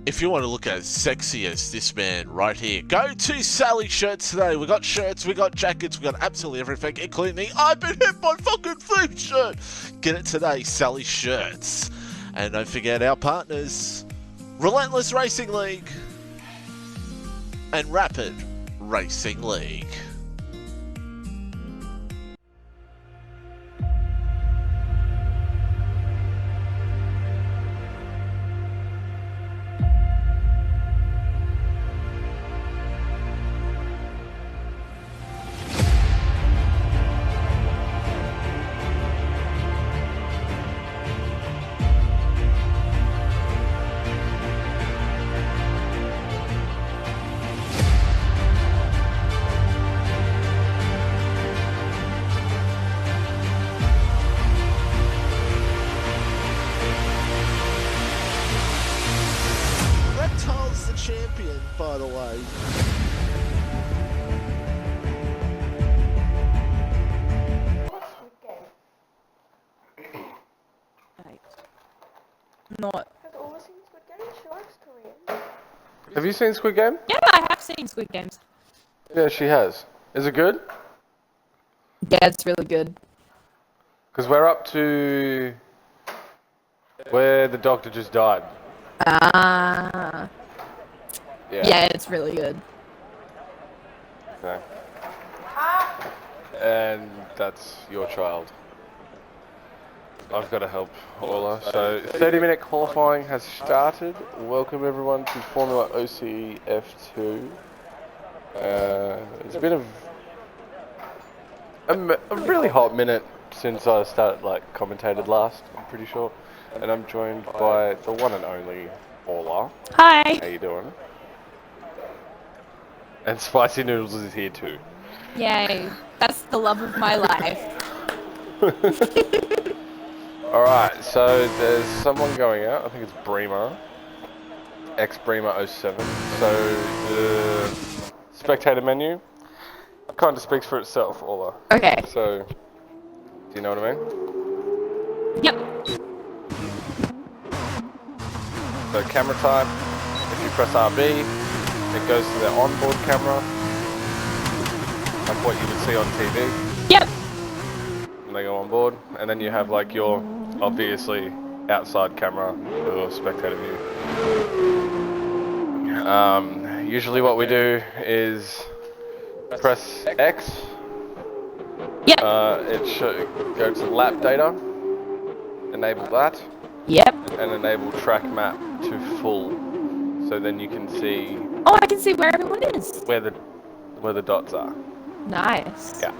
if you want to look as sexy as this man right here, go to Sally Shirts today. We got shirts, we got jackets, we got absolutely everything, including the I've been hit by fucking feet shirt. Get it today, Sally Shirts. And don't forget our partners, Relentless Racing League and Rapid Racing League. Champion, by the way. Not. Has always seen Squid Game? She likes Korean. Have you seen Squid Game? Yeah, I have seen Squid Games. Yeah, she has. Is it good? Yeah, it's really good. Because we're up to where the doctor just died. Ah. Yeah, it's really good. Okay. And that's your child. I've got to help Orla. So 30-minute qualifying has started. Welcome everyone to FormulaOCE F2. It's been a really hot minute since I started commentated last, I'm pretty sure. And I'm joined by the one and only Orla. Hi. How you doing? And Spicy Noodles is here too. Yay. That's the love of my life. Alright, so there's someone going out. I think it's Bremer. Ex-Bremer 07. So the spectator menu kind of speaks for itself, Orla. Okay. So, do you know what I mean? Yep. So camera type, if you press RB, it goes to the onboard camera, like what you would see on TV. Yep. And they go on board, and then you have your obviously outside camera or spectator view. Usually what we do is press X. Yep. It should go to lap data, enable that. Yep. And enable track map to full, so then you can see. Oh, I can see where everyone is. Where the dots are. Nice. Yeah.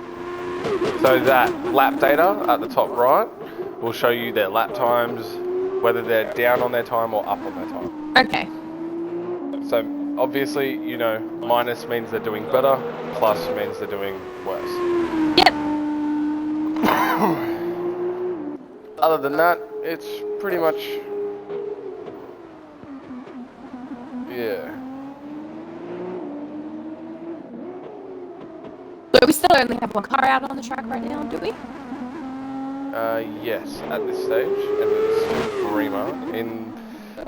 So that lap data at the top right will show you their lap times, whether they're down on their time or up on their time. Okay. So obviously, minus means they're doing better, plus means they're doing worse. Yep. Other than that, it's pretty much, yeah. So we still only have one car out on the track right now, do we? Yes, at this stage, and it's Bremer in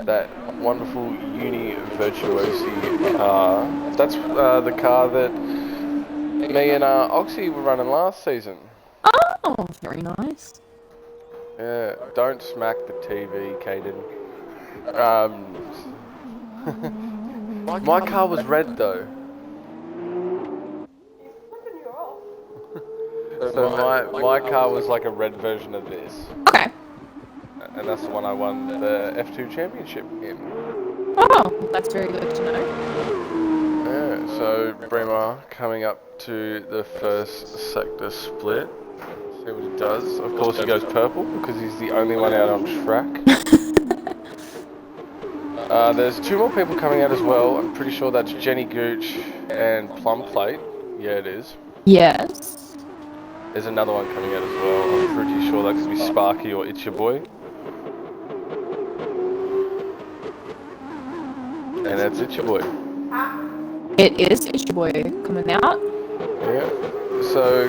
that wonderful Uni Virtuosi car. That's the car that me and Oxy were running last season. Oh, very nice. Yeah, don't smack the TV, Caden. My car was red though. So my car was like a red version of this. Okay. And that's the one I won the F2 championship in. Oh, that's very good to know. Yeah, so Bremer coming up to the first sector split. See what he does. Of course he goes purple because he's the only one out on track. There's two more people coming out as well. I'm pretty sure that's Jenny Gooch and Plum Plate. Yeah, it is. Yes. There's another one coming out as well. I'm pretty sure that could be Sparky or It's Your Boy. And that's It's Your Boy. It is It's Your Boy coming out. Yeah. So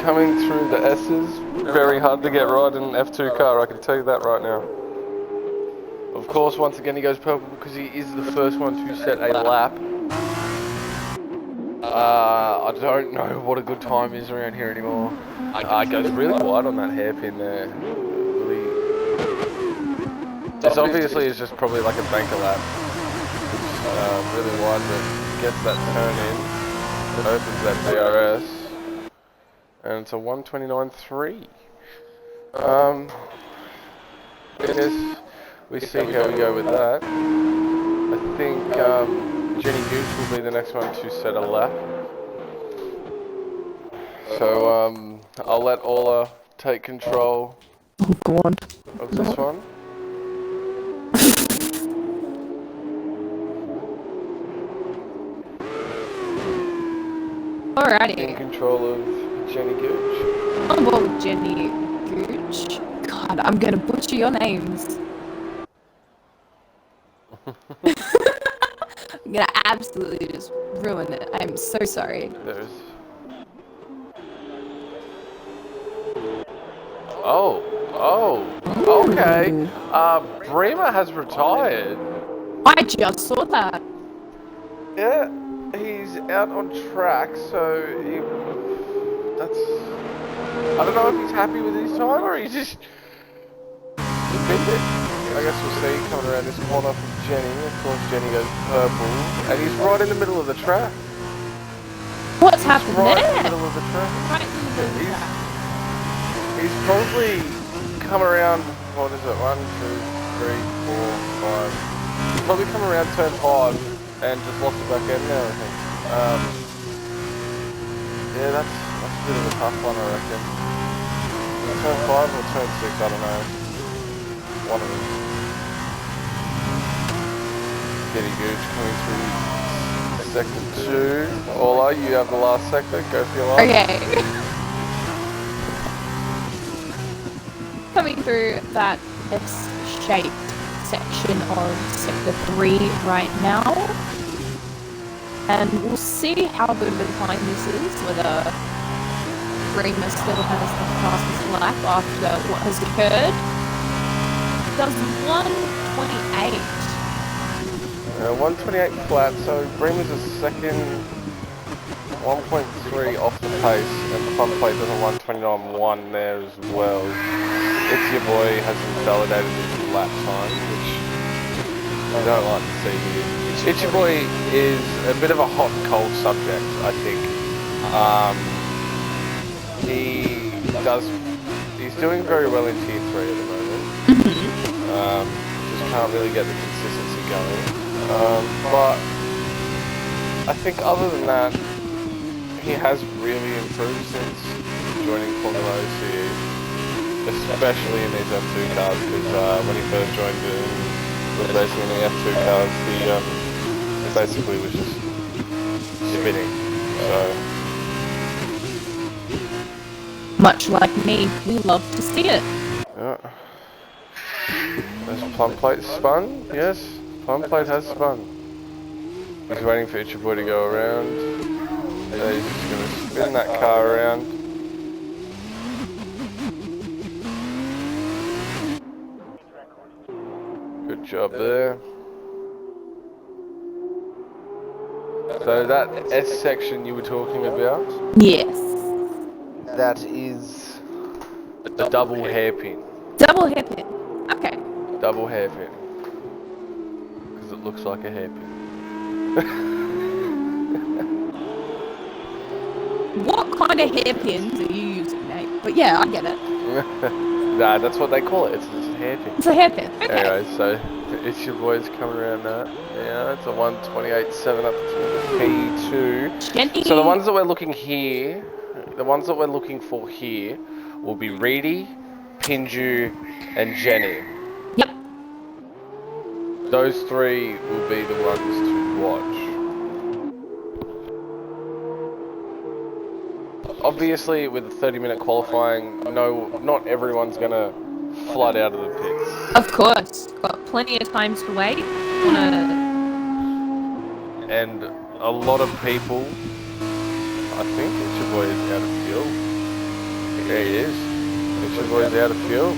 coming through the S's, very hard to get right in an F2 car, I can tell you that right now. Of course, once again he goes purple because he is the first one to set a lap. I don't know what a good time is around here anymore. It goes really wide on that hairpin there. Really, this obviously is just probably like a banker lap. Really wide, but gets that turn in. It opens that DRS. And it's a 1:29.3. I guess we see how we go with that. I think Jenny Goose will be the next one to set a lap. So I'll let Ola take control of this one. Alrighty. In control of Jenny Gooch. Oh, well, Jenny Gooch. God, I'm gonna butcher your names. I'm gonna absolutely just ruin it. I'm so sorry. Okay. Bremer has retired. I just saw that. Yeah, he's out on track, so that's... I don't know if he's happy with his time or he's just... I guess we'll see coming around this corner from Jenny. Of course, Jenny goes purple, and he's right in the middle of the track. What's happened right there? In the middle of the track. Right in the middle of the track. He's probably come around, what is it, 1, 2, 3, 4, 5. He's probably come around turn 5 and just lost the back end now, I think. Yeah, that's a bit of a tough one, I reckon. Turn 5 or turn 6, I don't know. One of them. Getty Gooch coming through sector 2. Ola, you have the last sector, go for your last. Okay. Coming through that S-shaped section of sector 3 right now. And we'll see how good of a time this is, whether Bremer still has the fastest lap after what has occurred. Does 1:28. 1:28 flat, so Bremer's a second 1.3 off the pace, and the front plate does a 1:29.1 there as well. It's Your Boy has invalidated his lap time, which I don't like to see here. It's Your Boy is a bit of a hot and cold subject, I think. He's doing very well in Tier 3 at the moment. Just can't really get the consistency going. But I think other than that, he has really improved since joining FormulaOCE, especially in these F2 cars, because when he first joined was basically in the F2 cars, he basically was just spinning. So Much like me, we love to see it. yeah. Has plum plate spun? Yes, plum plate has spun. He's waiting for Your Boy to go around. Yeah, he's just going to spin that car around. Good job there. So that S section you were talking about? Yes. That is the double hairpin. Double hairpin. Okay. Double hairpin. Because it looks like a hairpin. What kind of hairpins are you using, mate? But yeah, I get it. Nah, that's what they call it. It's just a hairpin. It's a hairpin. Okay. Anyway, so it's Your Boys coming around that. Yeah, it's a 1:28.7 up to P2. Jenny. So the ones that we're looking here, the ones that we're looking for here will be Reedy, Pinju, and Jenny. Yep. Those three will be the ones to watch. Obviously, with the 30-minute qualifying, not everyone's gonna flood out of the pits. Of course. Got plenty of time to wait. And a lot of people, I think It's Your Boy is out of fuel. There he is. It's Your Boy is out of fuel.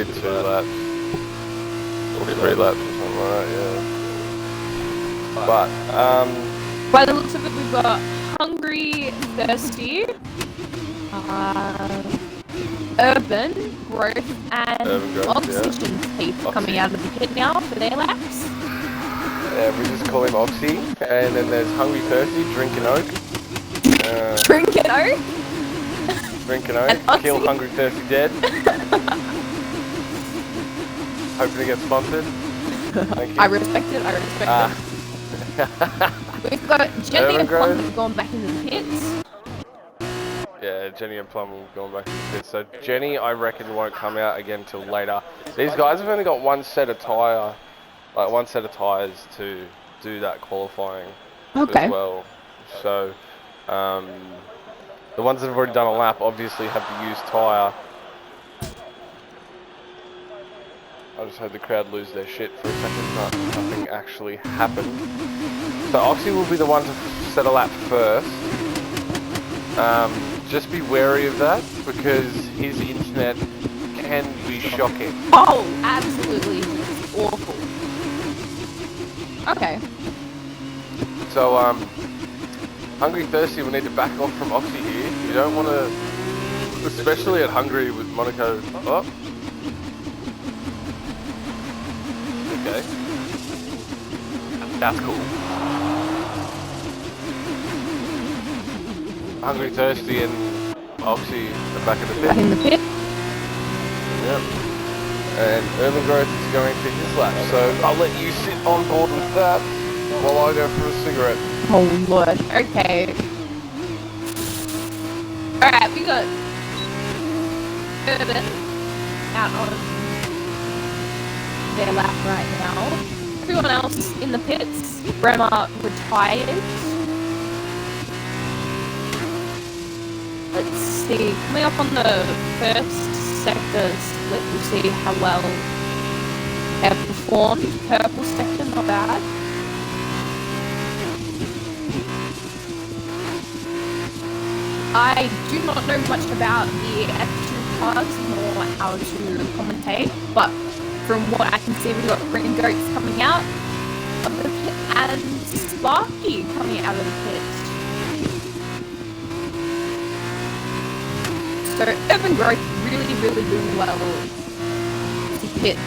did 2 laps. Or 3 laps or something like that, yeah. But, By the looks of it, we've got Hungry, Thirsty, Urban, Growth, and Urban Growth, Oxygen Thief coming out of the pit now for their laps. yeah, we just call him Oxy. And then there's Hungry Thirsty, Drinking Oak. Drinking Oak. Drinking Oak, Kill Hungry Thirsty Dead. Hoping to get sponsored. Thank you. I respect it, I respect it. We've got Jenny and Plum have gone back into the pits. Yeah, Jenny and Plum have gone back into the pits. So Jenny, I reckon, won't come out again till later. These guys have only got one set of tyres to do that qualifying as well. So the ones that have already done a lap obviously have the used tyre. I just heard the crowd lose their shit for a second, but nothing actually happened. So Oxy will be the one to set a lap first. Just be wary of that, because his internet can be shocking. Oh, absolutely awful. Okay. So, Hungry Thirsty will need to back off from Oxy here. You don't want to, especially at Hungary with Monaco. Oh. Okay. That's cool. Hungry Thirsty and Oxy are back in the pit. Back in the pit. Yep. And Urban Growth is going to his lap, so I'll let you sit on board with that while I go for a cigarette. Oh lord, okay. Alright, we got Urban out on their lap right now. Everyone else in the pits. Bremer retired. Let's see, coming up on the first sector split, we'll see how well they have performed. Purple sector, not bad. I do not know much about the F2 cars nor how to commentate, but from what I can see, we've got Green Goats coming out of the pit and Sparky coming out of the pit. So Urban Growth really doing well to hit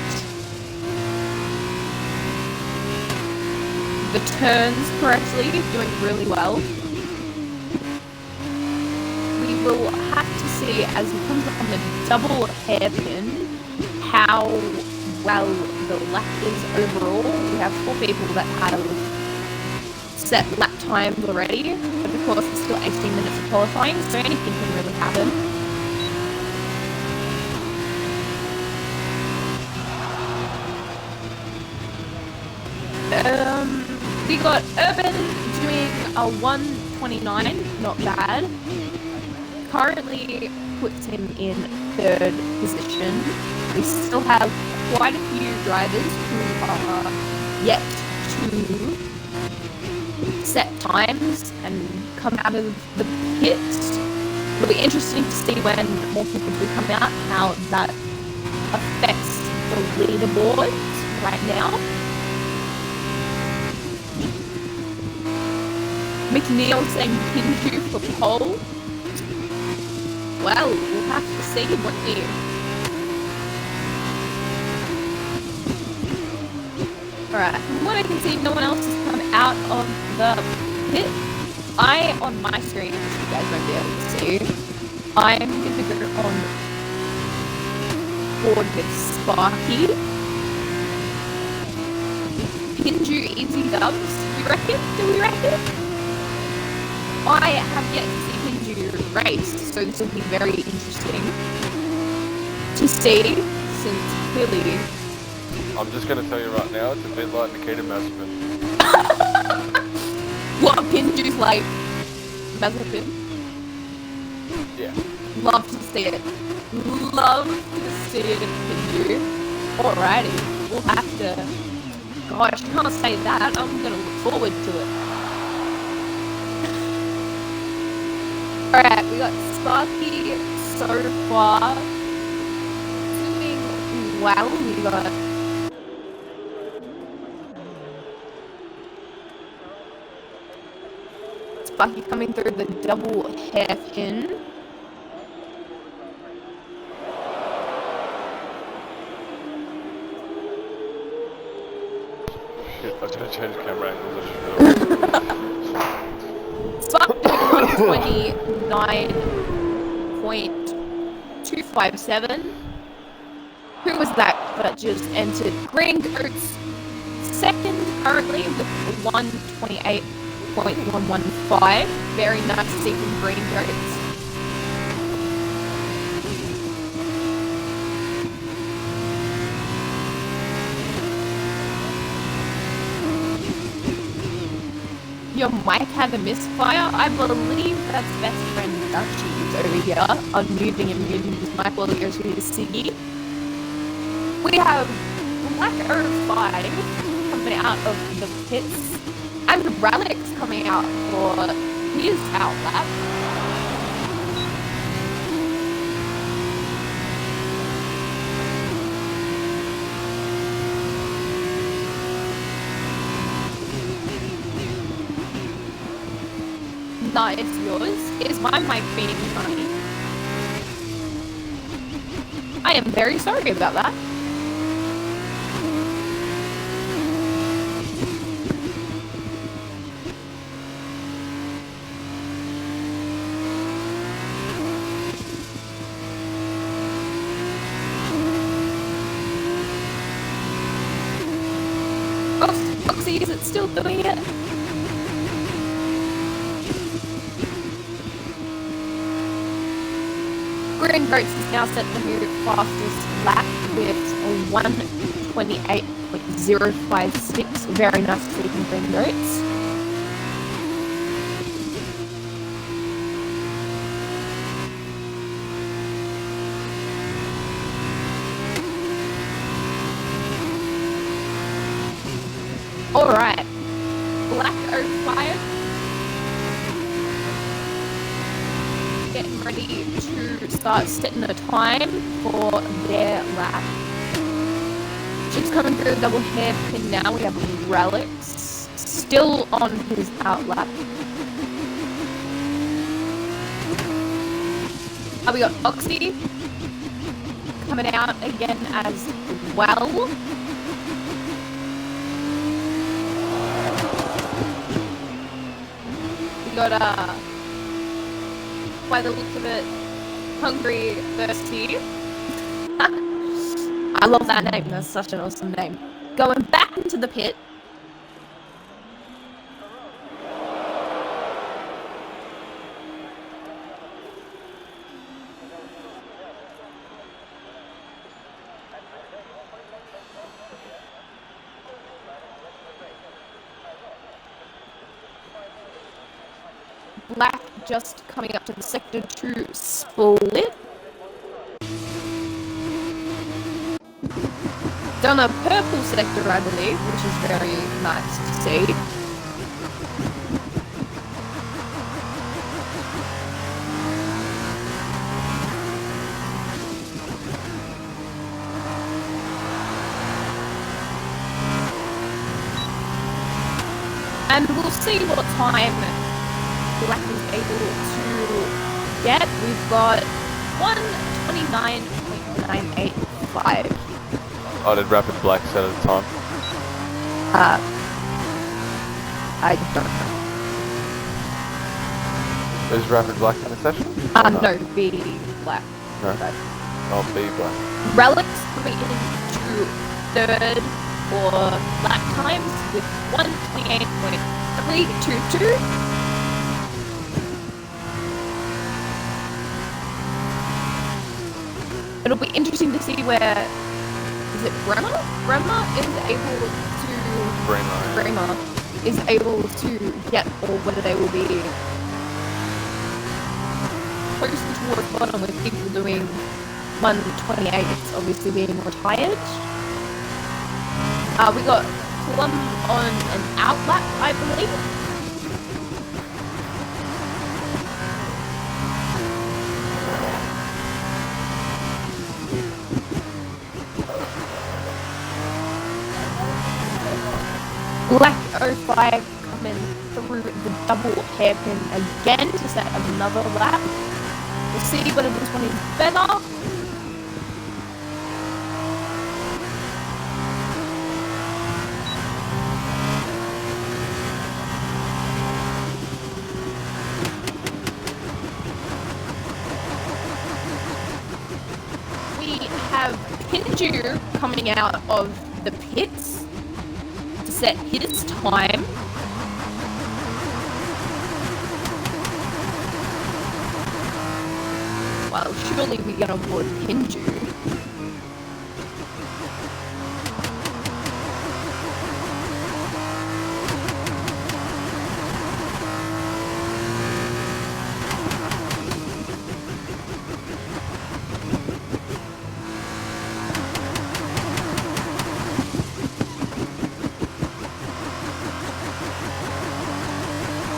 the turns correctly, doing really well. We will have to see as it comes up on the double hairpin how well the lap is overall. We have 4 people that have set lap times already, but of course it's still 18 minutes of qualifying, so anything can really happen. We got Urban doing a 1:29, not bad. Currently puts him in 3rd position. We still have quite a few drivers who are yet to set times and come out of the pits. It'll be interesting to see when more people do come out, how that affects the leaderboards right now. McNeil saying Pinju for pole. Well, we'll have to see, won't we? Alright, from what I can see, no one else has come out of the pit. On my screen, which you guys won't be able to see, I'm going to go on board with Sparky. Pinju easy dubs, do we reckon? I have yet to see Pinju race, so this will be very interesting to see, since clearly... I'm just going to tell you right now, it's a bit like Nikita Mazepin. What, Pinju's like Mazepin? Yeah. Love to see it. Love to see it, Pinju. Alrighty, we'll have to... Gosh, I can't say that, I'm going to look forward to it. Alright, we got Sparky so far doing well. We got Sparky coming through the double hairpin. Shit, I gotta change camera angles. I should Sparky doing 129.257. Who was that just entered? Green Goats second currently with 128.115. Very nice to see from Green Goats. Your mic had a misfire. I believe that's best friend Dutchie's over here, unmuting and muting his mic while he goes through his Siggy. We have Black 05 coming out of the pits, and Relics coming out for his outlap. That is yours. Is my mic being funny? I am very sorry about that. Foxy, is it still doing it? Green Goats is now set the new fastest lap with a 128.056. Very nice to see from Green Goats. Alright, Black 05 getting ready to start setting a time for their lap. She's coming through the double hairpin now. We have Relics still on his outlap. We got Oxy coming out again as well. We got by the look of it, Hungary Thirsty. I love that name, that's such an awesome name. Going back into the pit. Black just coming up to the sector 2 split. Done a purple sector, I believe, which is very nice to see. And we'll see what time Black is able to get. We've got 129.985. Oh, did Rapid Black set at the time? I don't know. Is Rapid Black in the session? No, B Black. No. Oh, B Black. Relics coming into third for lap times with 128.322. It'll be interesting to see where, is it Bremer? Bremer is able to, Bremer is able to get, or whether they will be closer towards bottom with people doing 128, obviously being retired. We got Plum on an outlap, I believe. Black 05 coming through the double hairpin again to set another lap. We'll see whether this one is better. We have Pinju coming out of the pits to set his time. Well, surely we get on board Pinju.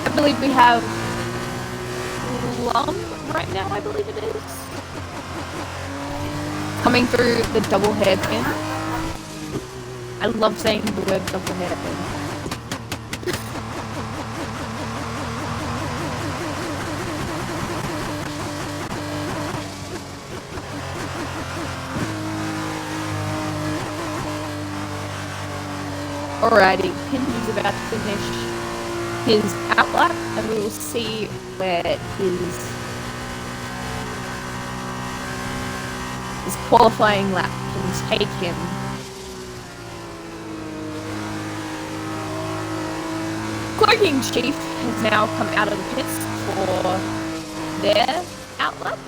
I believe we have Plum right now, I believe it is. Coming through the double hairpin. I love saying the word double hairpin. Alrighty, Pinju's about to finish his outlap, and we will see where his qualifying lap can take him. Cloaking Chief has now come out of the pits for their outlap,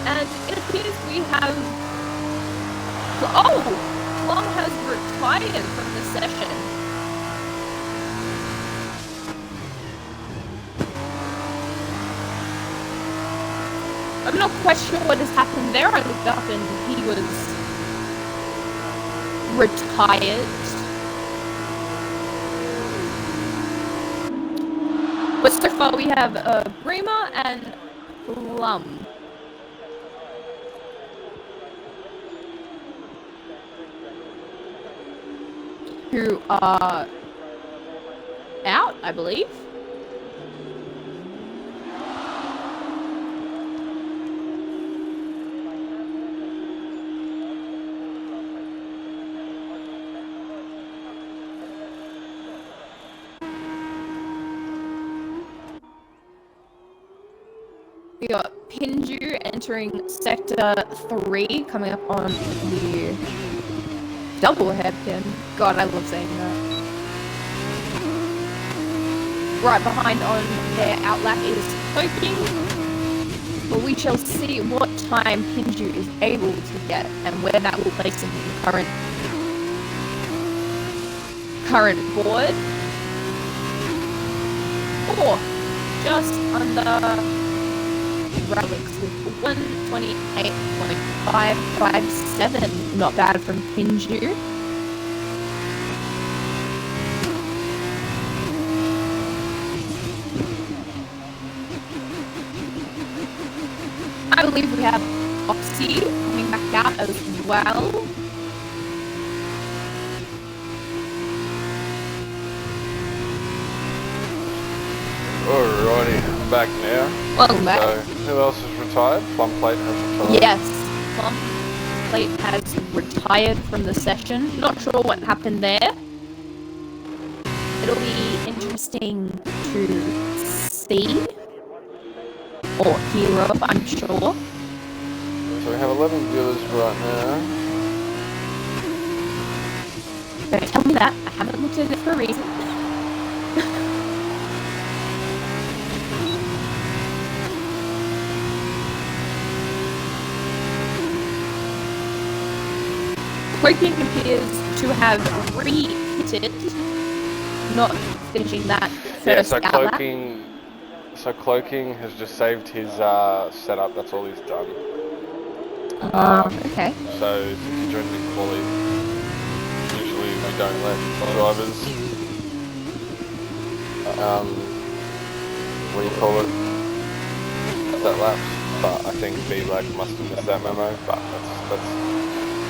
and it appears we have... Oh! Plum has retired from the session. I'm not quite sure what has happened there. I looked up and he was retired. But so far we have Bremer and Plum. Who are out, I believe. We got Pinju entering sector 3, coming up on the double hairpin. God, I love saying that. Right behind on their outlap is Cloaking. But we shall see what time Pinju is able to get and where that will place him in the current board. Or just under relics with 128.557. Not bad from Pinju. I believe we have Oxy coming back out as well. Alrighty, I'm back now. Welcome back. So, who else has retired? Plum Plate has retired. Yes, Plum Plate has retired from the session. Not sure what happened there. It'll be interesting to see. Or hear of, I'm sure. So we have 11 viewers right now. Don't tell me that. I haven't looked at it for a reason. Cloaking appears to have re-hitted, not finishing that first outlap. So Cloaking has just saved his setup, that's all he's done. Okay. So since he joined the quali, usually we don't let drivers, what do you call it, that laps. But I think B-Black must have missed that memo, but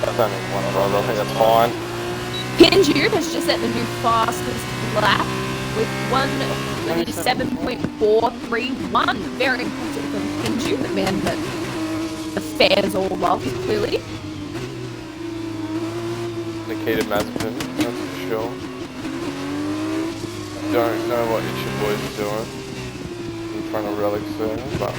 that's only one driver, I think that's fine. Pinju has just set the new fastest lap with 1:27.431. Very impressive from Pinju, the man that the fans all love, clearly. Nikita Mazepin, that's for sure. Don't know what Itchy Boys are doing in front of Relic soon, but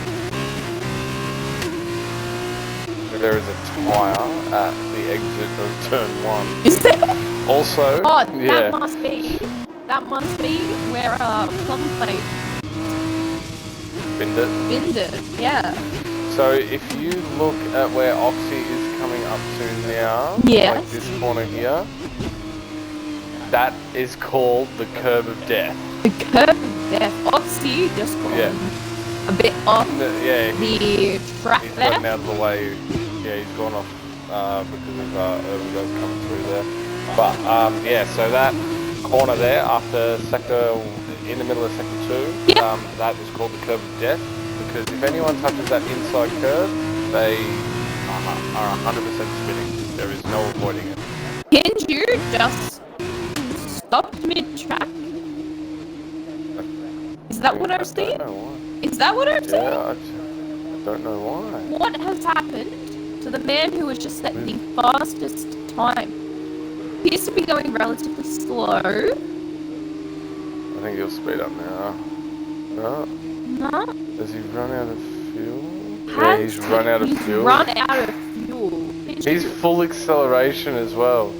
there is a tyre at the exit of turn 1. Is there? Also, Oh, yeah. that must be where Plum Plate Bind it. yeah. So if you look at where Oxy is coming up to now, Yes. like this corner here, that is called the curb of death. The curve of death. Oxy just gone a bit off Yeah, the track he's there. gotten out of the way. Yeah, he's gone off because of urban guys coming through there. But yeah, so that corner there after sector, in the middle of sector 2, Yep. that is called the curb of death, because if anyone touches that inside curve, they are 100% spinning. There is no avoiding it. Pinju just stopped mid-track. Is that what I'm seeing? I don't know why. Is that what I'm seeing? Yeah, I don't know why. What has happened to the man who has just set the fastest time? He used to be going relatively slow. I think he'll speed up now. No? No? Has he run out of fuel? Yeah, he's run out of fuel. Run out of fuel. He's full acceleration as well.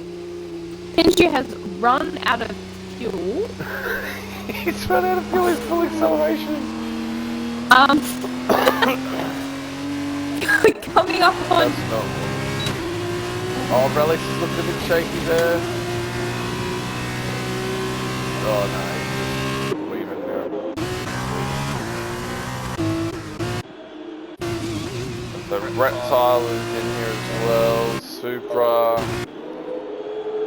Pinju has run out of fuel. He's run out of fuel, he's full acceleration. Coming up on... That's not one. Oh, Relics is looking a bit shaky there. Oh no, he's just leaving now. So Reptile is in here as well, Supra.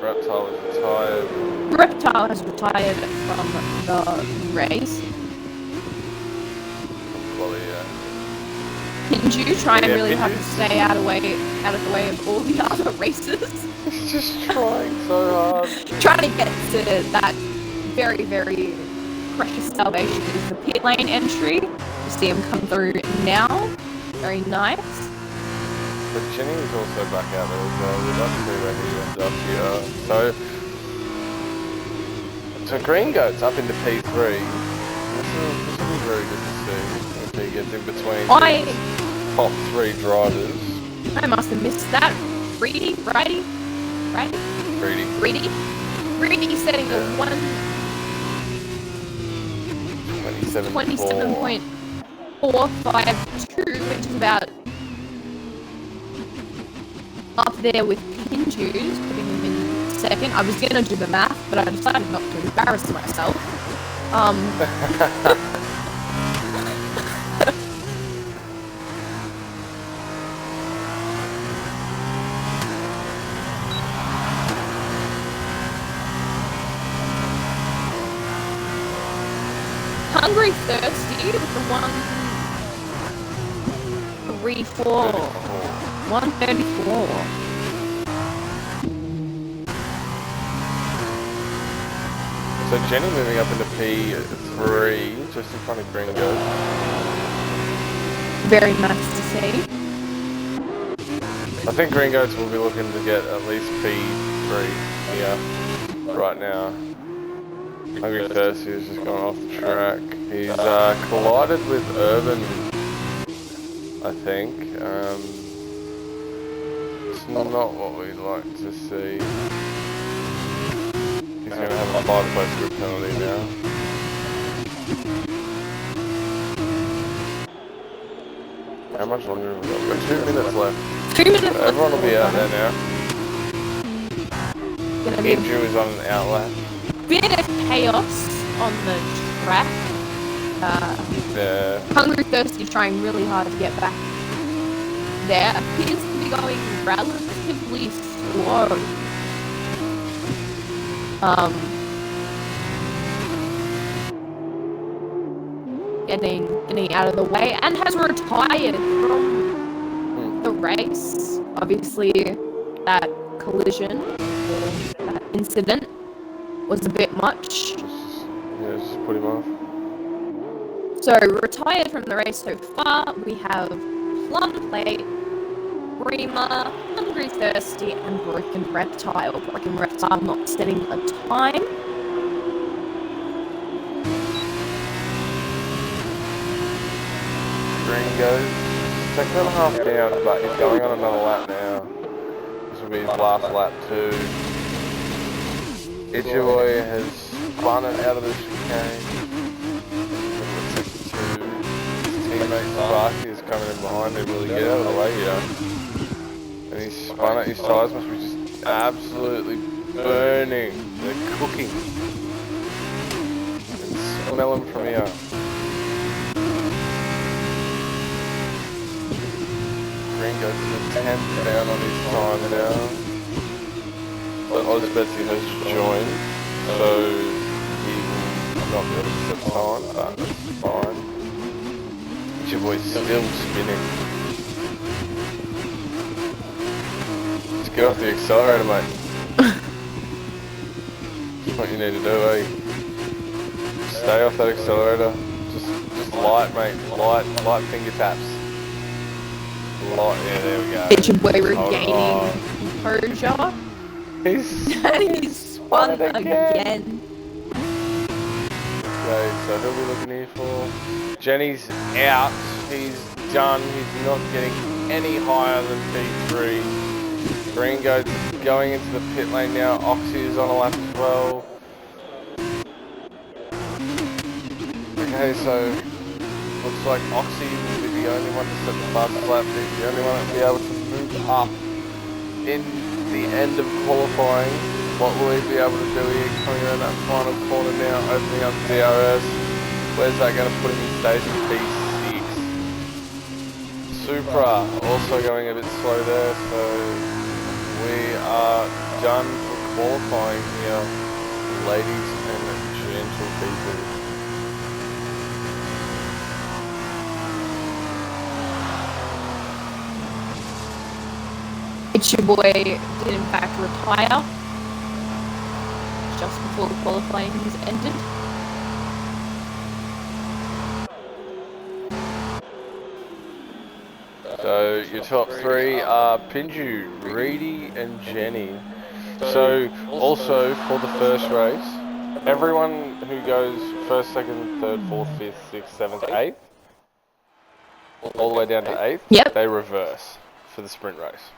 Reptile is retired. Reptile has retired from the race. Well, yeah. Pinju trying Yeah, really hard to Pinju's- stay out of the way of all the other races. He's just trying so hard. Trying to get to that very, very precious salvation is the pit lane entry. You see him come through now. Very nice. But Jenny is also back out there as well. We'd like to see where he ends up here. So Green Goat's up into P3. This will be very good to see if he gets in between the top 3 drivers. I must have missed that. Reedy setting a 27.452, which is about up there with Pinju's, putting him in second. I was gonna do the math, but I decided not to embarrass myself. Hungry Thirsty with the 134. 134. So Jenny moving up into P3, just in front of Green Goat. Very nice to see. I think Green Goats will be looking to get at least P3 here right now. Hungry Thirsty has just gone off the track. He's collided with Urban, I think. It's not what we'd like to see. He's going to have a 5-place group penalty now. How much longer have we got? We've got 2 minutes left. 2 minutes So everyone will be out there now. Gonna be Andrew is on an outlap. bit of chaos on the track. Yeah. Hungry Thirsty trying really hard to get back there. Appears to be going relatively slow. Getting out of the way and has retired from the race. Obviously, that collision, that incident was a bit much. Just put him off. So, retired from the race so far, we have Plum Plate, Bremer, Hungry Thirsty, and Broken Reptile. Broken Reptile not setting a time. Gringo, second and a half down, but he's going on another lap now. This will be his last lap too. Ichiboy has spun it out of the chicane. His teammate Sparky is coming in behind him. Will he get out of the way here? And he's spun it. His tyres must be just absolutely burning. They're cooking. You can smell them from here. Gringo to the 10th down on his time now. But Ozbetsy has joined, so he will not be able to set time, but that's fine. Your boy's still spinning. Just get off the accelerator, mate. That's what you need to do, eh? Stay off that accelerator. Just light, mate. Light finger taps. Light, yeah, there we go. It's your boy regaining composure. He's spun again. Okay, so he'll be looking here for... Jenny's out. He's done. He's not getting any higher than P3. Gringo going into the pit lane now. Oxy is on a lap as well. Okay, so looks like Oxy will be the only one to set the fastest lap. He's the only one that will be able to move up in the end of qualifying. What will he be able to do here? Coming around that final corner now, opening up DRS. Where's that going to put him in station P6? Supra also going a bit slow there, so we are done for qualifying here, ladies and gentle people. It's your boy did in fact retire just before qualifying has ended. So your top three are Pinju, Reedy and Jenny. So also for the first race, everyone who goes first, second, third, fourth, fifth, sixth, seventh, eighth, all the way down to eighth, Yep. they reverse for the sprint race.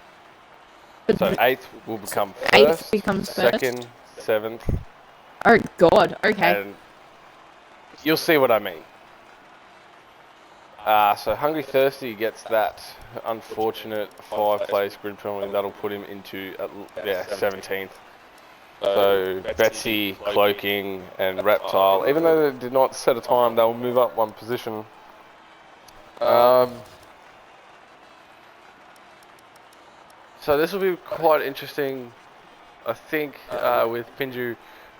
So eighth will become first, Eighth becomes second, seventh. Oh god, okay. And you'll see what I mean. So Hungry Thirsty gets that unfortunate 5-place grid penalty. That'll put him into 17th. So Betsy, Cloaking, and Reptile, even though they did not set a time, they'll move up one position. So this will be quite interesting. I think with Pinju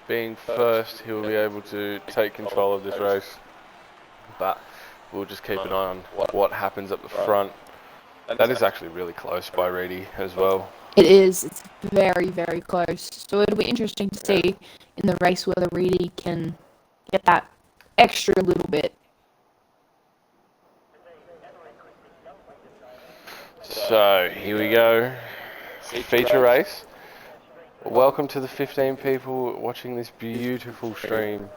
being first, he will be able to take control of this race. But we'll just keep an eye on what happens up the front. That is actually really close by Reedy as well. It is. It's very, very close. So it'll be interesting to see in the race whether Reedy can get that extra little bit. So here we go. Feature race. Welcome to the 15 people watching this beautiful stream.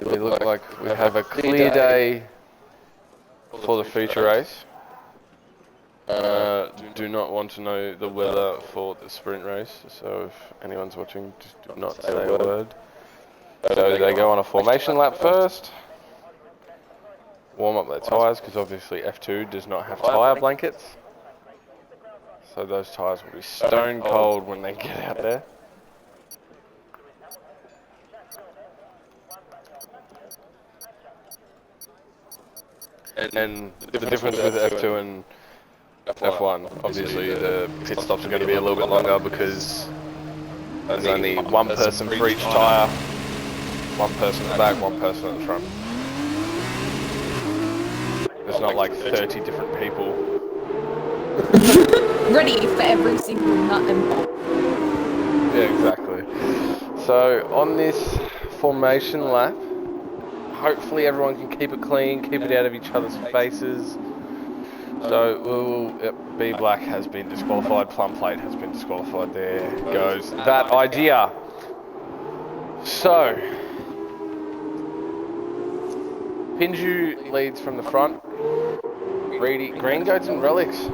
We look like we have a clear day for the feature race. Do not want to know the weather for the sprint race, so if anyone's watching, just do not say a word. So they go on a formation lap first, warm up their tyres, because obviously F2 does not have tyre blankets. So those tyres will be stone cold when they get out there. And the difference with F2 and F1, obviously the pit stops are going to be a little bit longer because there's only one person for each tyre, one person at the back, one person at the front. There's not like 30 different people. Ready for every single nut and bolt. Yeah, exactly. So on this formation lap, hopefully everyone can keep it clean, keep it out of each other's faces. So B Black has been disqualified, Plum Plate has been disqualified. There goes that idea. So Pinju leads from the front. Reedy, Green Goats and Relics,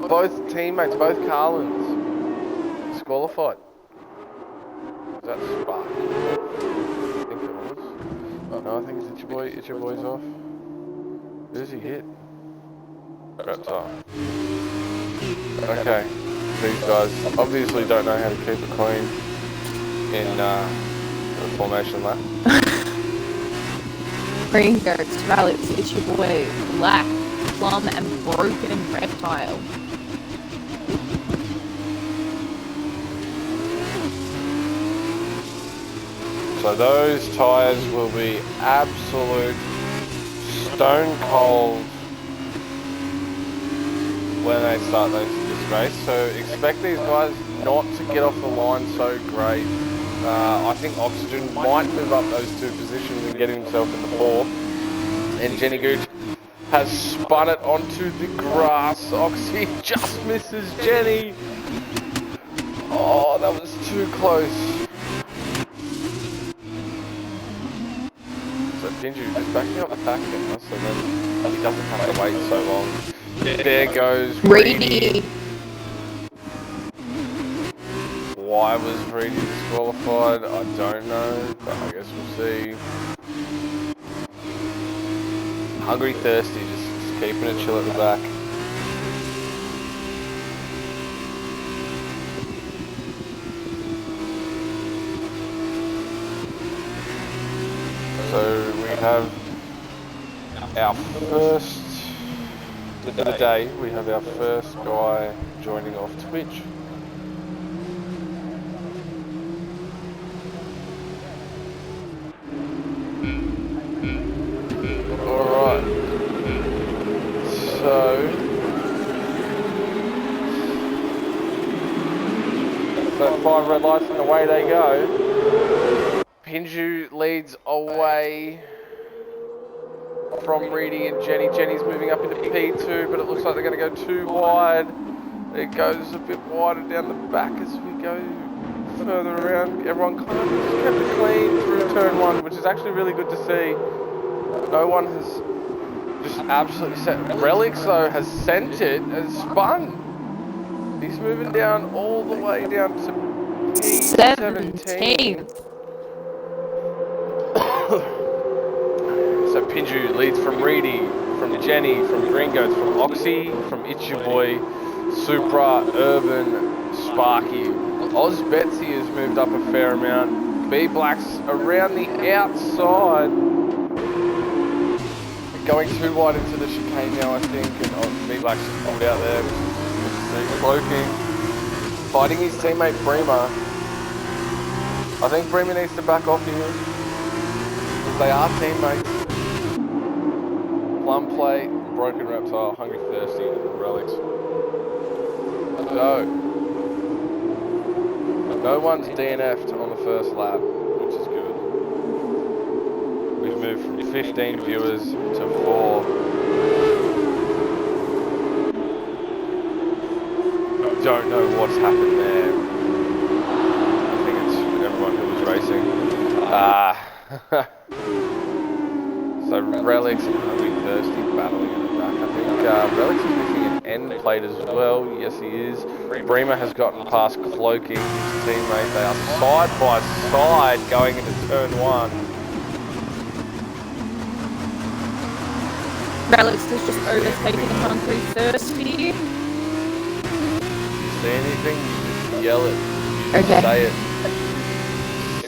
both teammates, both Carlins, disqualified. Is that Spark? I think it was. No, I think it's your boy's off. Who's he hit? Reptile. Okay, these guys obviously don't know how to keep it clean in the formation lap. Green Goats, Relics, it's your boy, Black, Plum, and Broken Reptile. So those tyres will be absolute stone cold when they start this race. So expect these guys not to get off the line so great. I think Oxygen might move up those 2 positions and get himself in the 4th. And Jenny Gooch has spun it onto the grass. Oxy just misses Jenny. Oh, that was too close. So Pinju is backing up the pack now, so then he doesn't have to wait so long. There goes Reedy. Why was Reedy disqualified? I don't know, but I guess we'll see. Hungry Thirsty, just keeping it chill at the back. So we have our first of the day. We have our first guy joining off Twitch. Alright. So 5 red lights and away they go. Pinju leads away from Reedy and Jenny. Jenny's moving up into P2, but it looks like they're going to go too wide. It goes a bit wider down the back as we go further around. Everyone kind of just kept it clean through turn 1, which is actually really good to see. No one has just absolutely set. Relics though has sent it, has spun. He's moving down all the way down to P17. So Pinju leads from Reedy, from Jenny, from Green Goats, from Oxy, from It's Your Boy, Supra, Urban, Sparky. Oz Betsy has moved up a fair amount. B Black's around the outside. Going too wide into the chicane now, I think, and B Black's just pulled out there. Cloaking. Fighting his teammate Bremer. I think Bremer needs to back off here. They are teammates. Plum Plate, Broken Reptile, Hungry Thirsty, and Relics. So, no one's DNF'd on the first lap, which is good. We've moved from 15 viewers to 4. Don't know what's happened there. I think it's everyone who was racing. So Relics and Hungry Thirsty battling in the back. I think Relics is missing an end plate as well. Yes, he is. Bremer has gotten past Cloaking, his teammate. They are side by side going into turn 1. Relics has just overtaken Hungry Thirsty. See anything? Yell it. Okay. Say it.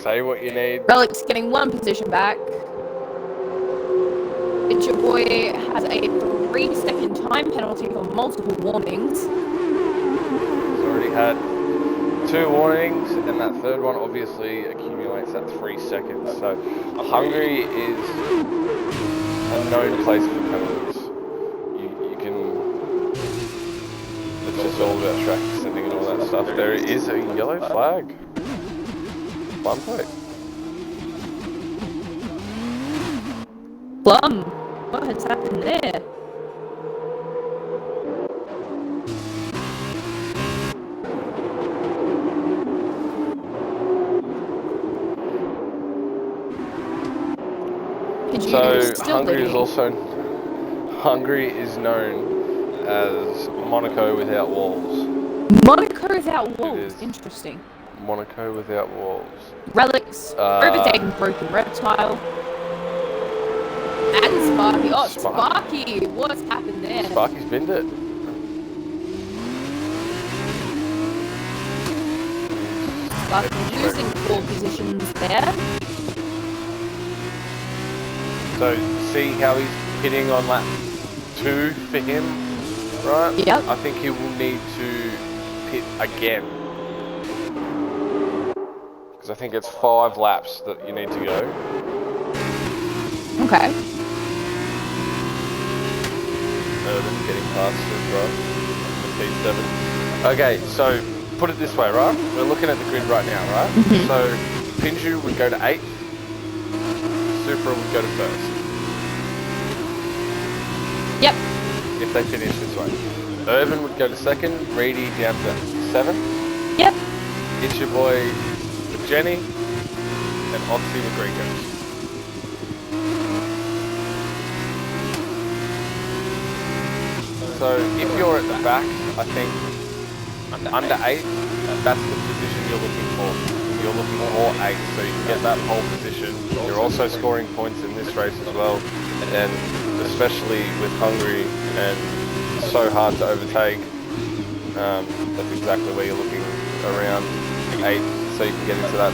Say what you need. Relics getting 1 position back. It's Your Boy has a 3-second time penalty for multiple warnings. He's already had 2 warnings, and that third one obviously accumulates at 3 seconds. So Hungary is a known place for penalties. You can. It's just all about track descending and all that stuff. There is a yellow flag. fun plate. Plum, what has happened there? So Hungary is known as Monaco without walls. Monaco without walls. Interesting. Monaco without walls. Relics, overtaken broken reptile. And Sparky. Oh, Sparky! What's happened there? Sparky's binned it. Sparky losing 4 positions there. So, see how he's hitting on lap 2 for him, right? Yep. I think he will need to pit again. Because I think it's 5 laps that you need to go. Okay. Urban getting past as well. The P7. Okay, so put it this way, right? We're looking at the grid right now, right? Mm-hmm. So Pinju would go to 8th. Supra would go to 1st. Yep. If they finish this way. Urban would go to 2nd, Reedy down to 7th. Yep. It's your boy with Jenny and Oxy with Gringos. So if you're at the back, I think under 8, that's the position you're looking for. You're looking for 8, so you can get that pole position. You're also scoring points in this race as well, and especially with Hungary and so hard to overtake, that's exactly where you're looking, around 8, so you can get into that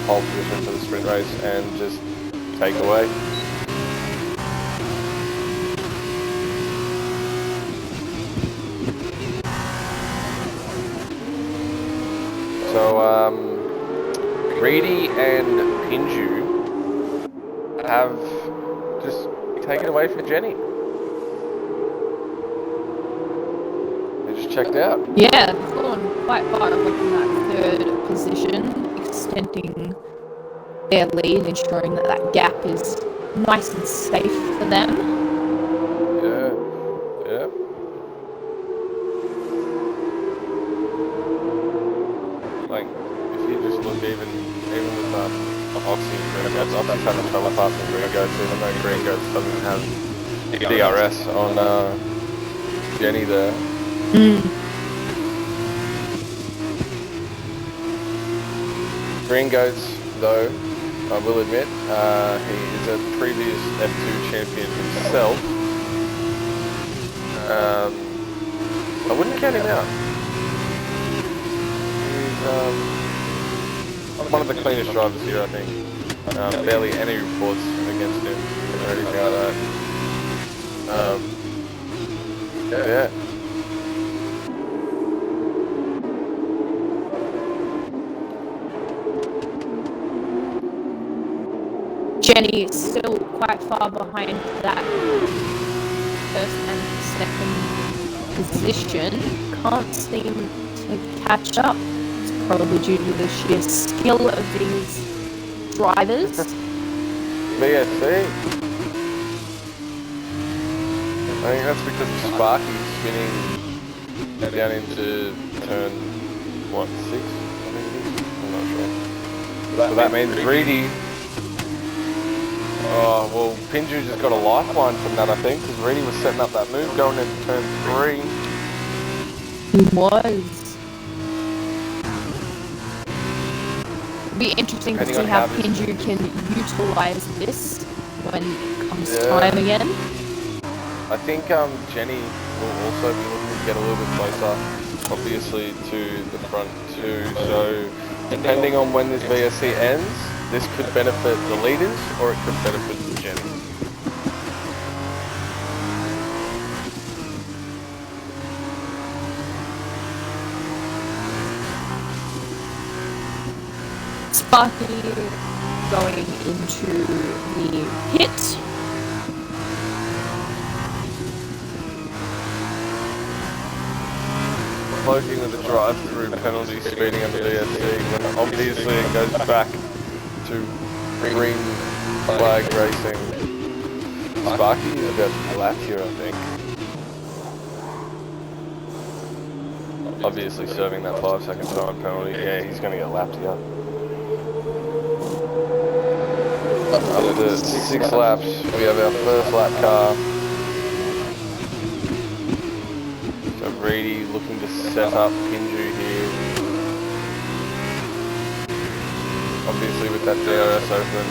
pole position for the sprint race and just take away. So, Reedy and Pinju have just taken away from Jenny. They just checked out. Yeah, they've gone quite far away from that 3rd position, extending their lead, ensuring that that gap is nice and safe for them. Yeah, yeah. Like, if you just look even with Oxy and Green Goats, Oxy's having trouble passing Green Goats, even though Green Goats doesn't have DRS on Jenny there. Green Goats, though, I will admit, he is a previous F2 champion himself. I wouldn't count him out. He's one of the cleanest drivers here, I think. Barely any reports against him or anything like that. Yeah. Jenny is still quite far behind that 1st and 2nd position. Can't seem to catch up. It's probably due to the sheer skill of these drivers. VSC. I think that's because of Sparky spinning down into turn, 6? I think it is. I'm not sure. So that means Reedy. Oh, well, Pinju just got a lifeline from that, I think, because Reedy was setting up that move going into turn 3. He was. It'll be interesting to see how Pinju can utilise this when it comes time again. I think Jenny will also be looking to get a little bit closer, obviously, to the front too. So, depending on when this VSC ends, this could benefit the leaders or it could benefit Jenny. Sparky going into the pit. Cloaking with the drive-through penalty, speeding under VSC, when obviously it goes back to green flag racing. Sparky about to be lapped here, I think. Obviously serving that 5-second time penalty. Yeah, he's going to get lapped here. After 6 laps, we have our first lap car. So Reedy looking to set up Pinju here. Obviously with that DRS open.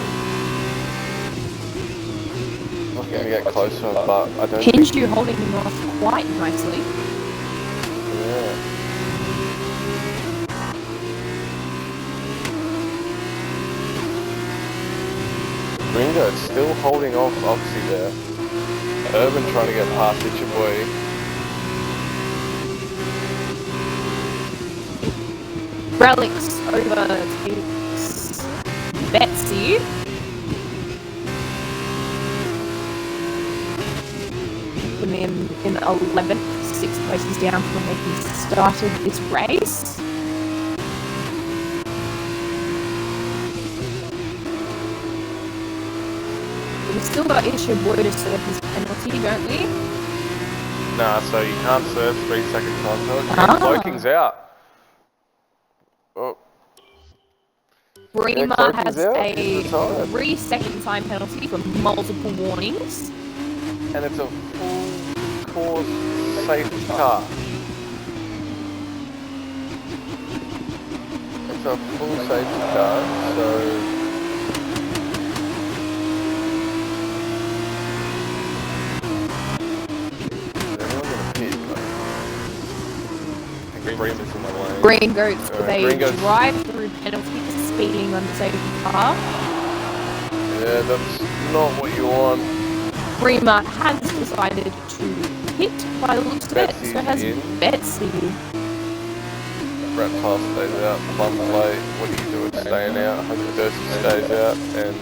Looking to get closer, but I don't Pinju think... holding him off quite nicely. Yeah. Ringo still holding off Oxy there. Urban trying to get past Itchy Boy. Relics overtakes Betsy. Putting him in 11th, 6 places down from when he started this race. We've still got Itchy Boy to serve his penalty, don't we? Nah, so you can't serve 3-second time penalty. Cloaking's out. Oh. Bremer Cloaking's has out. a He's retired. 3-second time penalty for multiple warnings. And it's a full course safety car. It's a full safety car, so... Bremer's in the lane. Green goes with a Green goes- drive-through penalty for speeding on the safety car. Yeah, that's not what you want. Bremer has decided to hit by the looks of it, Betsy's so has in. Betsy. Reptile stays out, Plum Play, what do you do with staying out? Hunter Durst stays out, and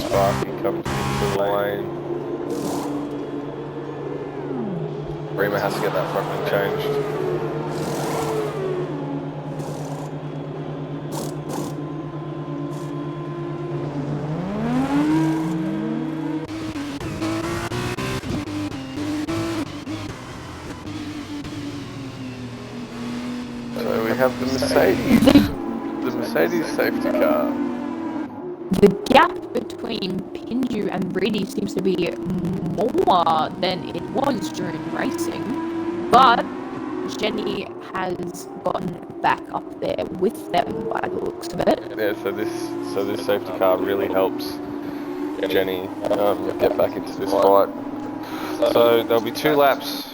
Sparky comes into the lane. Bremer has to get that front wing changed. So we have the Mercedes safety car. The gap between Pinju and Reedy seems to be more than it was during racing, but Jenny has gotten back up there with them by the looks of it. Yeah, so this safety car really helps Jenny get back into this fight. So there'll be 2 laps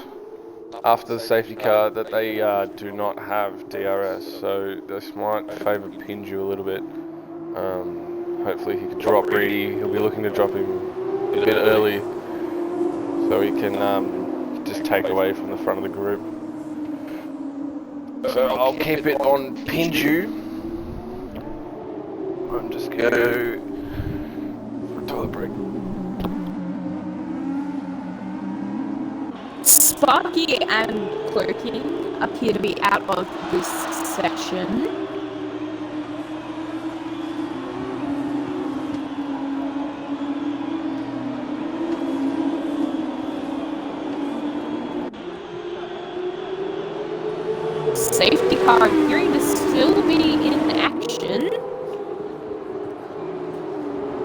after the safety car that they do not have DRS, so this might favour Pinju a little bit. Hopefully he can drop Reedy. He'll be looking to drop him a bit early so he can just take away from the front of the group. So I'll keep it on Pinju. I'm just going to go for a toilet break. Sparky and Cloaking appear to be out of this section. Safety car appearing to still be in action.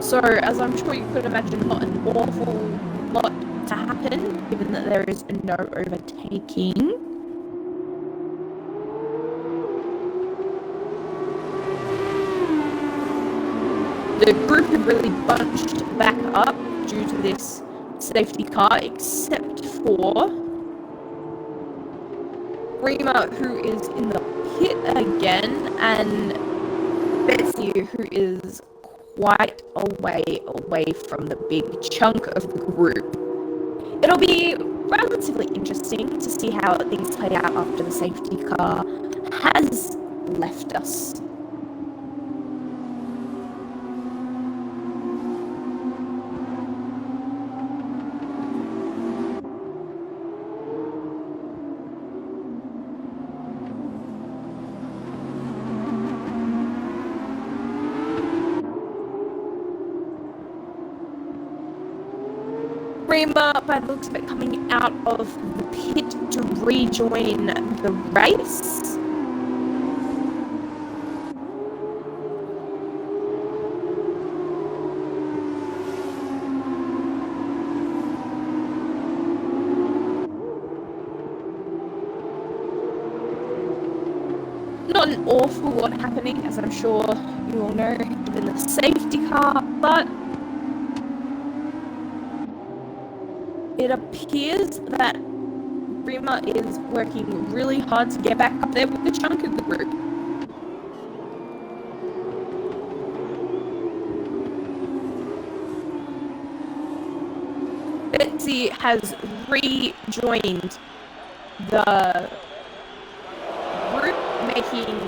So, as I'm sure you could imagine, not an awful lot to happen, given that there is no overtaking. The group have really bunched back up due to this safety car, except for Bremer, who is in the pit again, and Betsy, who is quite a way away from the big chunk of the group. It'll be relatively interesting to see how things play out after the safety car has left us. Rima, by the looks of it, coming out of the pit to rejoin the race. Not an awful lot happening, as I'm sure you all know, in the safety car, but it appears that Rima is working really hard to get back up there with the chunk of the group. Betsy has rejoined the group, making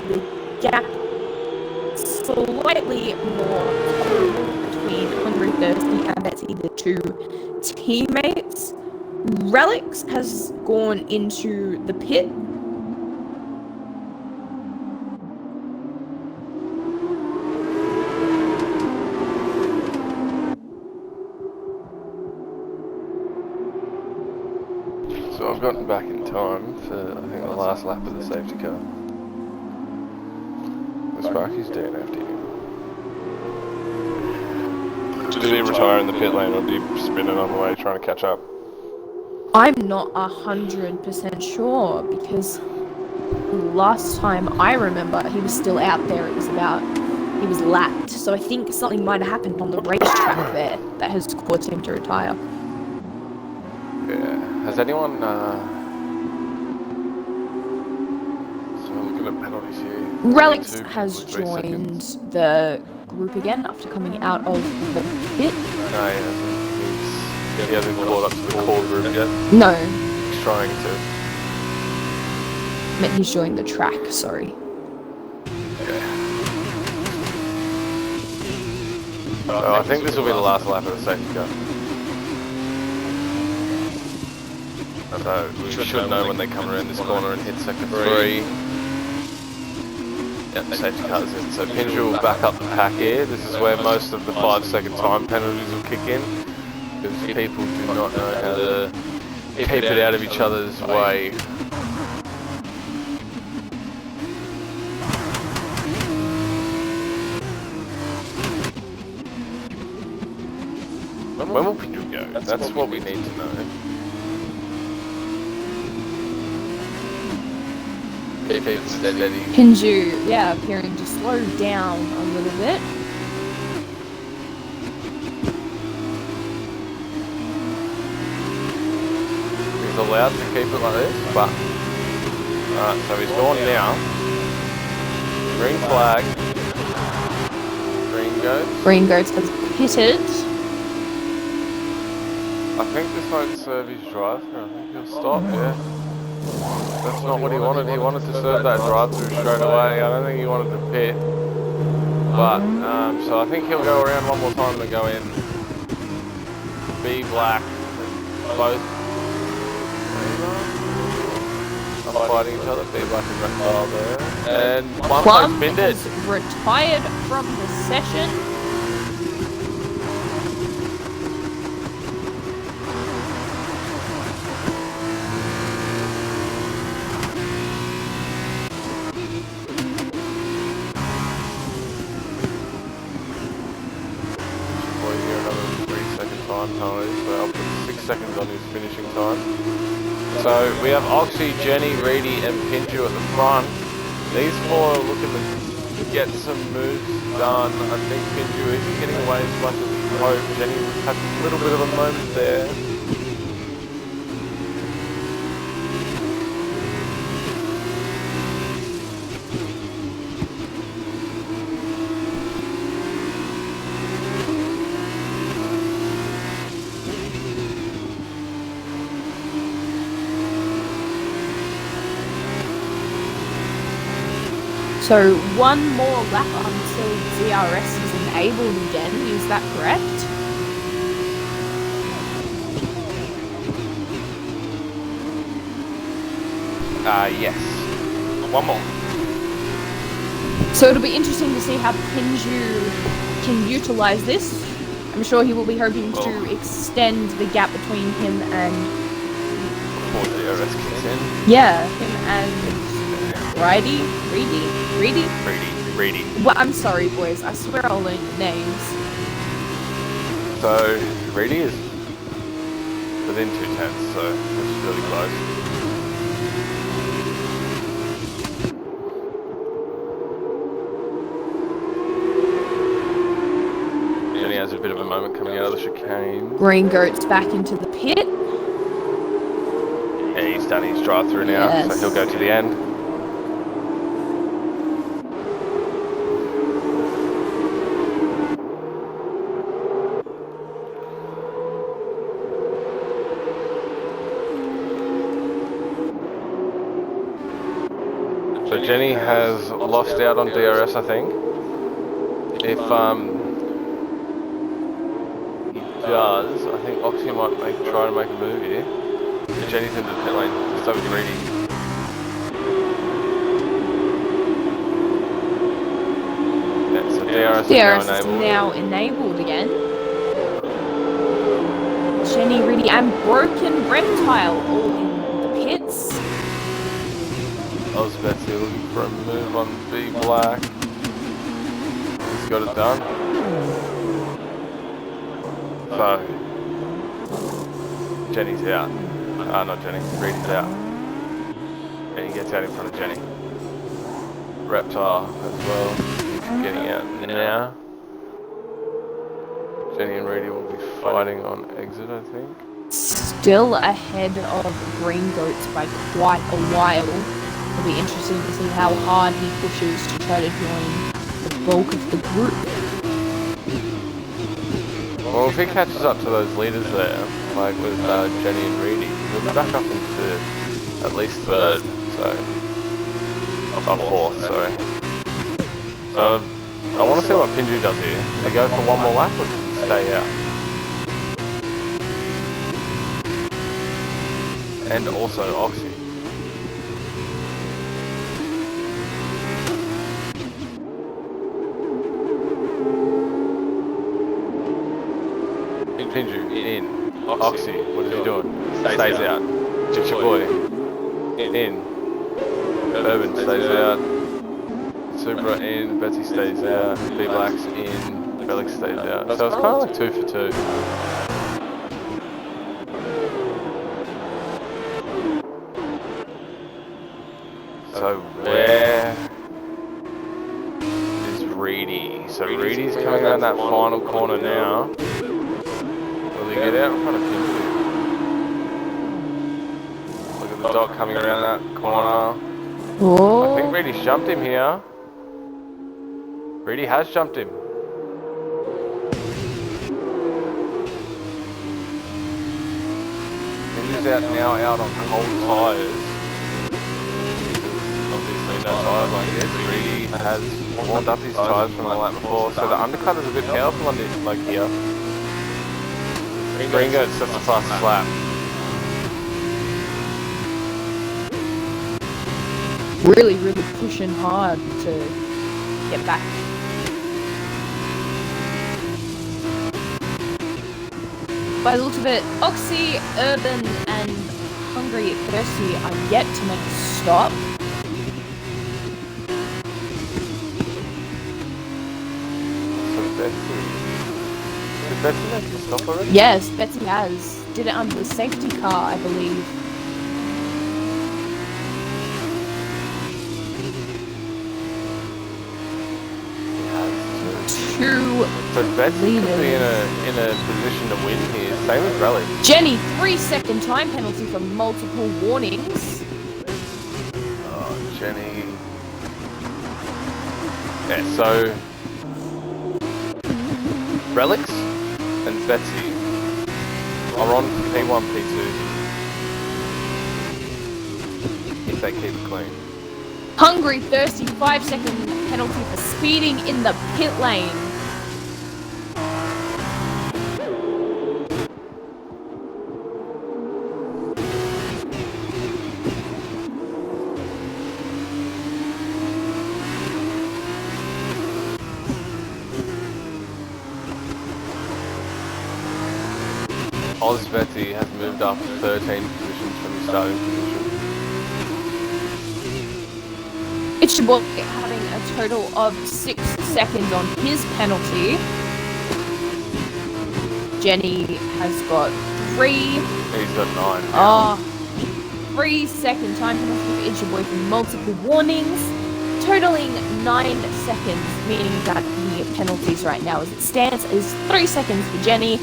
the gap slightly more between Hungry Thirsty and Betsy, the two teammates. Relics has gone into the pit. So I've gotten back in time for, I think, the last lap of the safety car. The Sparky's DNF'd him. Did he retire in the pit lane, or did he spin it on the way trying to catch up? I'm not 100% sure, because last time I remember he was still out there. It was about, he was lapped, so I think something might have happened on the racetrack there that has caused him to retire. Yeah. Has anyone, so looking at penalties here. Relics has joined the group again after coming out of the pit. No, he hasn't. He hasn't caught up to the core group yet. No, He's trying to. I meant he's joined the track, sorry. So I think this will be the last lap of the safety car. So we should know when they come around this corner and hit sector 3. Yep, safety car's in. So Pinja will back up the pack here. This is where most of the 5-second time penalties will kick in, because people do not know how to keep it out of each other's way. When will Pinja go? That's what we need to know. Keep it steady. Pinju, yeah, appearing to slow down a little bit. He's allowed to keep it like this, but... Alright, so he's gone now. Green flag. Green goes. Green Goats has pitted. I think this won't serve his drive-through. I think he'll stop, yeah. That's not what he wanted. He wanted to serve that drive-through straight away. I don't think he wanted to pit. But, so I think he'll go around one more time and go in. B black. Both. Not fighting each other. B black and Reptile there. And Plum pinned it. has retired from the session. So I'll put 6 seconds on his finishing time. So we have Oxy, Jenny, Reedy and Pinju at the front. These four are looking to get some moves done. I think Pinju isn't getting away as much as he hoped. Jenny had a little bit of a moment there. So one more lap until DRS is enabled again, is that correct? Yes. One more. So it'll be interesting to see how Pinju can utilise this. I'm sure he will be hoping to extend the gap between him and... Before DRS kicks in. Yeah, him and... Reedy? Well, I'm sorry, boys. I swear I'll learn your names. So, Reedy is within 2 tenths, so it's really close. Jenny has a bit of a moment coming out of the chicane. Green Goat's back into the pit. Yeah, he's done his drive through now, so he'll go to the end. So Jenny has lost out on DRS, I think. If he does, I think Oxy might try to make a move here. Jenny's into the pit lane, so with Reedy. Yeah, so DRS is now enabled again. Jenny, Reedy, and Broken Reptile all in the pits. Betsy looking for a move on B Black. He's got it done. So Jenny's out. Not Jenny. Reedy's out. And he gets out in front of Jenny. Reptile as well. He's getting out now. Jenny and Reedy will be fighting on exit, I think. Still ahead of Green Goats by quite a while. It'll be interesting to see how hard he pushes to try to join the bulk of the group. Well, if he catches up to those leaders there, like with Jenny and Reedy, he'll be back up into at least third, so... fourth, sorry. So, I want to see what Pinju does here. Does he go for one more lap or does he stay out? And also Oxy. Pinju in. Oxy, what is he doing? Stays out. It's your boy. In. Urban stays out. Supra in. Betsy stays out. B Black's in. Felix stays out. So it's kind of like 2 for 2. So where is Reedy? So Reedy's coming around that final corner now. Will he get out in front of Pinju? Look at the dog coming around that corner. Oh. I think Reedy's jumped him here. Reedy has jumped him. Pinju's out now, out on cold tyres. Obviously no tyres like this. Reedy has warmed up his tyres from the lap before, so the undercut is a bit powerful on this, like here. Green Goat sets the fastest lap. Really pushing hard to get back. By the looks of it, Oxy, Urban, and Hungary Thirsty are yet to make a stop. So did Betsy make a stop already? Yes, Betsy has. Did it under the safety car, I believe. So Betsy could be in a position to win here. Same as Rally. Jenny, 3-second time penalty for multiple warnings. Oh, Jenny. Yeah, so Relics and Betsy are on P1, P2 if they keep it clean. Hungry Thirsty, 5-second penalty for speeding in the pit lane. Ozveti has moved up 13 positions from his starting position. It's your boy having a total of 6 seconds on his penalty. Jenny has got 3. He's got 9 now. Oh, 3 second time penalty for It's your boy for multiple warnings, totaling 9 seconds, meaning that the penalties right now as it stands is 3 seconds for Jenny,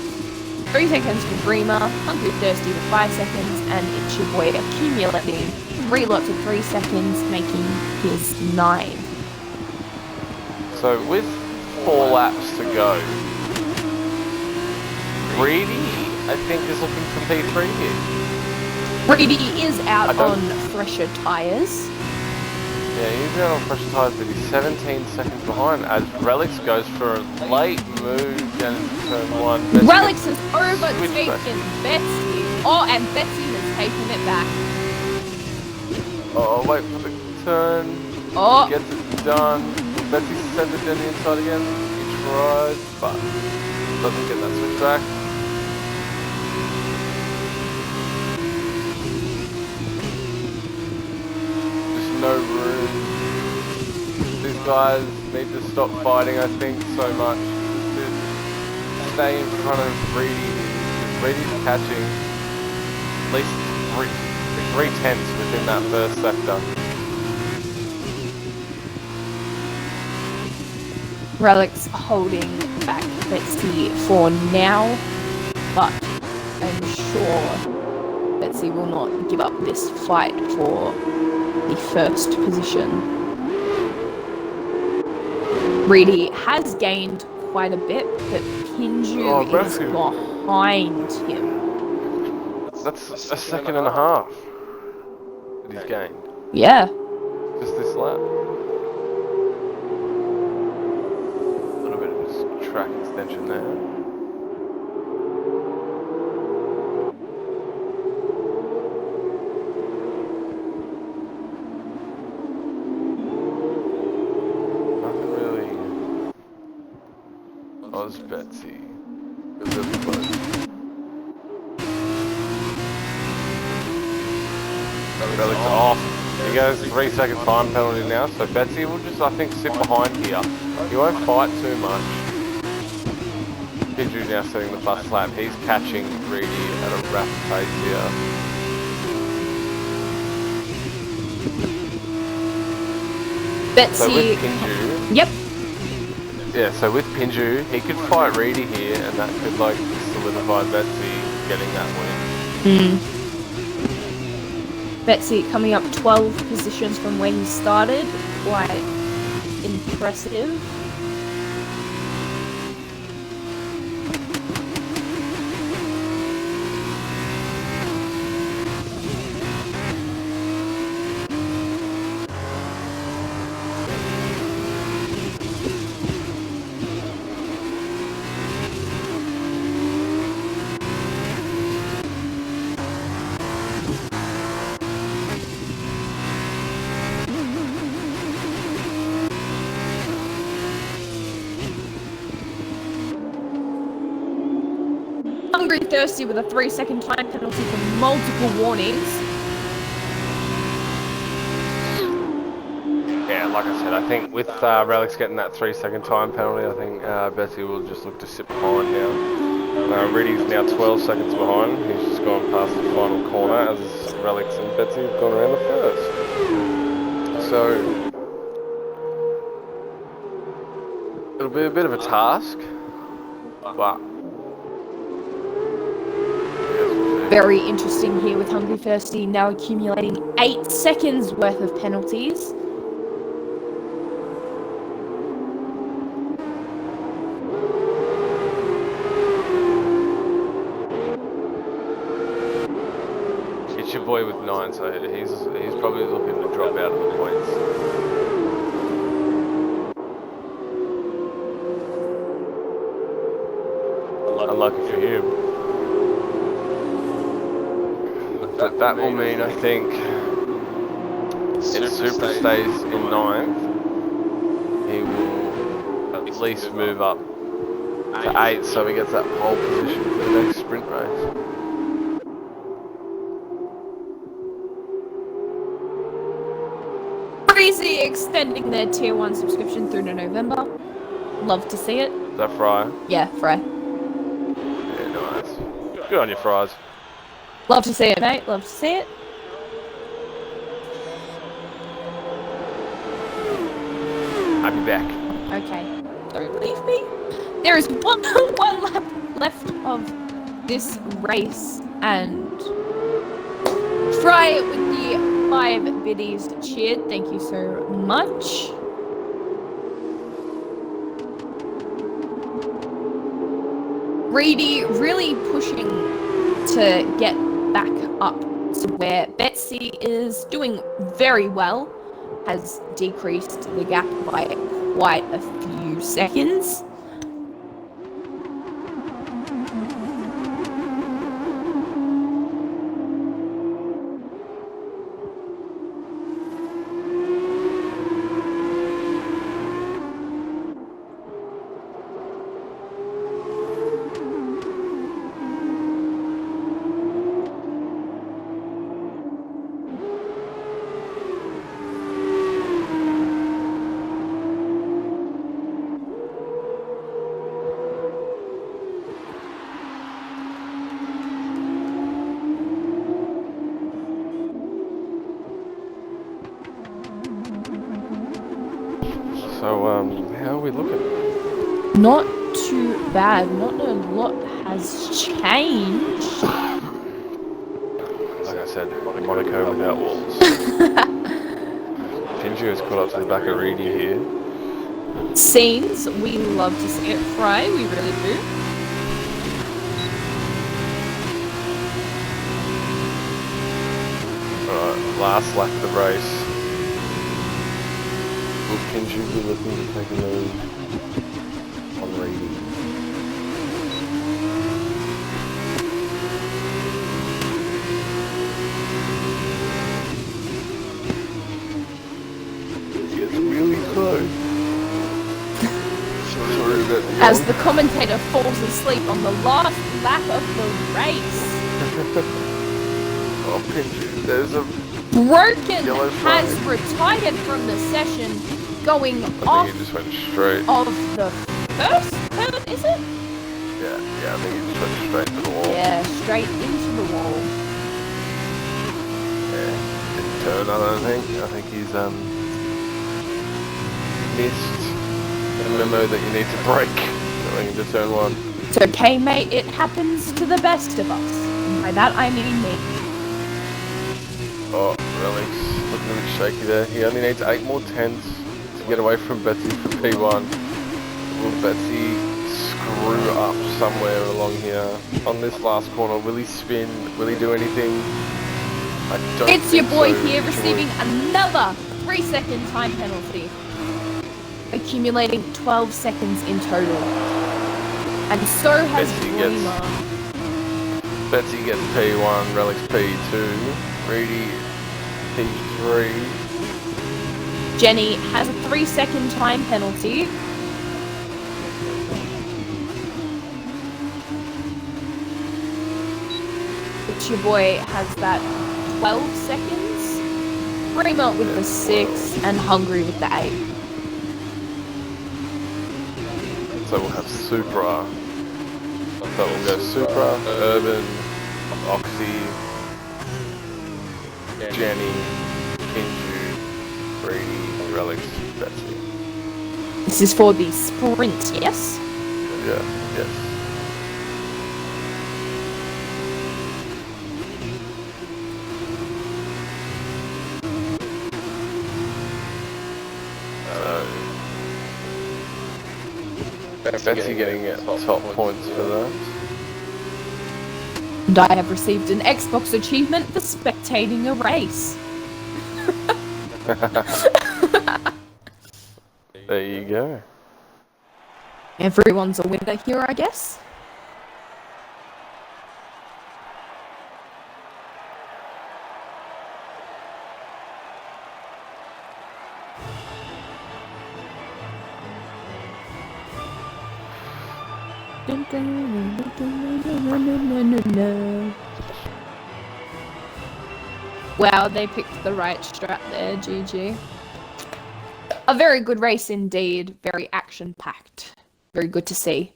3 seconds for Bremer, Hungry Thirsty for 5 seconds, and It's your boy accumulating 3 lots of 3 seconds, making his 9. So with 4 laps to go, Reedy, I think, is looking for P3 here. Reedy is out on fresher tyres. Yeah, he's out on fresher tyres, but he's 17 seconds behind as Relics goes for a late move down into turn 1. Relics has overtaken Betsy. Oh, and Betsy has taken it back. Oh, wait for the turn. Oh. Gets it done. Betsy sends it down the inside again. He tries, but doesn't get that switch back. No room. These guys need to stop fighting, I think, so much. Just stay in front of Reedy. Reedy's catching at least 3/10 within that first sector. Relics holding back Betsy for now, but I'm sure Betsy will not give up this fight for the first position. Reedy has gained quite a bit, but Pinju is behind him. That's a second and a half that he's gained. Yeah. Just this lap. A little bit of a track extension there. Betsy. Really close. Relics off. He goes 3 second time penalty now, so Betsy will just, I think, sit behind here. He won't fight too much. Pinju now setting the bus lap. He's catching Reedy at a rapid pace here. Betsy. So with Pinju. Yep. Yeah, so with Pinju, he could fight Reedy here, and that could, like, solidify Betsy getting that win. Betsy coming up 12 positions from where he started. Quite impressive. Hungry Thirsty with a 3 second time penalty for multiple warnings. Yeah, like I said, I think with Relics getting that 3 second time penalty, I think Betsy will just look to sit behind now. Reedy's now 12 seconds behind. He's just gone past the final corner as Relics and Betsy have gone around the first. So it'll be a bit of a task, but Very interesting here with Hungry Thirsty now accumulating 8 seconds worth of penalties. it's your boy with 9, so he's probably looking to drop out of the points. Unlucky for him. But that will mean, I think, if Super stays in 9th, he will at least move up to 8th, so he gets that pole position for the next sprint. sprint race. Breezy extending their tier 1 subscription through to November. Love to see it. Is that Fry? Yeah, Fry. Yeah, nice. Good on you, Fries. Love to see it, mate. Love to see it. I'll be back. Okay. Don't leave me. There is one lap left of this race, and Fry with the 5 biddies cheered. Thank you so much. Reedy really pushing to get back up to where Betsy is doing very well. Has decreased the gap by quite a few seconds. So, how are we looking? Not too bad. Not a lot has changed. Like I said, Monaco without walls. Pinju has caught up to the back of Reedy here. Scenes, we love to see it, Fry. We really do. Alright, last lap of the race. Will Pinju be looking to take a lead on Reedy? It's really close. As the commentator falls asleep on the last lap of the race. Oh, Pinju, there's a... Broken Yellow has flag. retired from the session, going I off think he just went straight. of the first turn, is it? Yeah, I think he just went straight to the wall. Yeah, straight into the wall. Yeah, didn't turn, I don't think. I think he's missed the memo that you need to brake going into turn 1. It's okay, mate. It happens to the best of us. And by that I mean me. Oh, really? Looking a bit shaky there. He only needs 8 more tenths to get away from Betsy for P1. Will Betsy screw up somewhere along here on this last corner? Will he spin? Will he do anything? I don't It's your think boy so. here receiving another 3-second time penalty, accumulating 12 seconds in total. And so has Betsy gets- Dreamer. Betsy gets P1, Relic's P2, Reedy P3. Jenny has a 3-second time penalty. It's your boy has that 12 seconds. Dreamer with the 6 and Hungary with the 8. So we'll have Supra. So we'll go Supra, Urban, Oxy, Jenny, Kinju, Brady, Relics, Betsy. This is for the sprint, yes? Yeah, yes. Betsy getting top points for that. And I have received an Xbox achievement for spectating a race. There you go. Everyone's a winner here, I guess. Wow, they picked the right strat there, GG. A very good race indeed, very action-packed. Very good to see.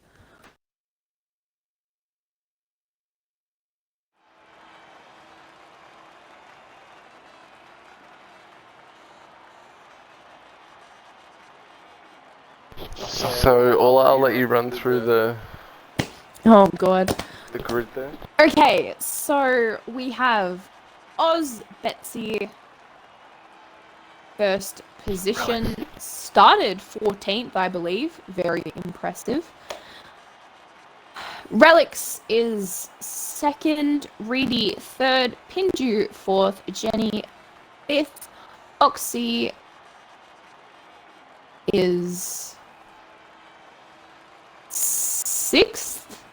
So, I'll let you run through the Oh god. grid there. Okay, so we have Oz, Betsy, first position, started 14th, I believe. Very impressive. Relics is second, Reedy third, Pinju fourth, Jenny fifth, Oxy is sixth,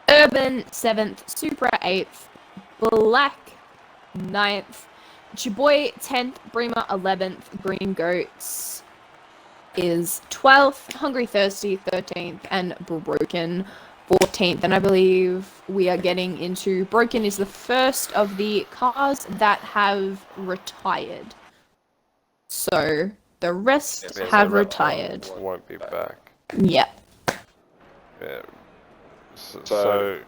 Urban 7th, Supra 8th, Black 9th, Chiboy 10th, Bremer 11th, Green Goats is 12th, Hungry Thirsty 13th, and Broken 14th. And I believe we are getting into Broken is the first of the cars that have retired. So the rest have retired. Won't be back. Yeah. Yeah. So,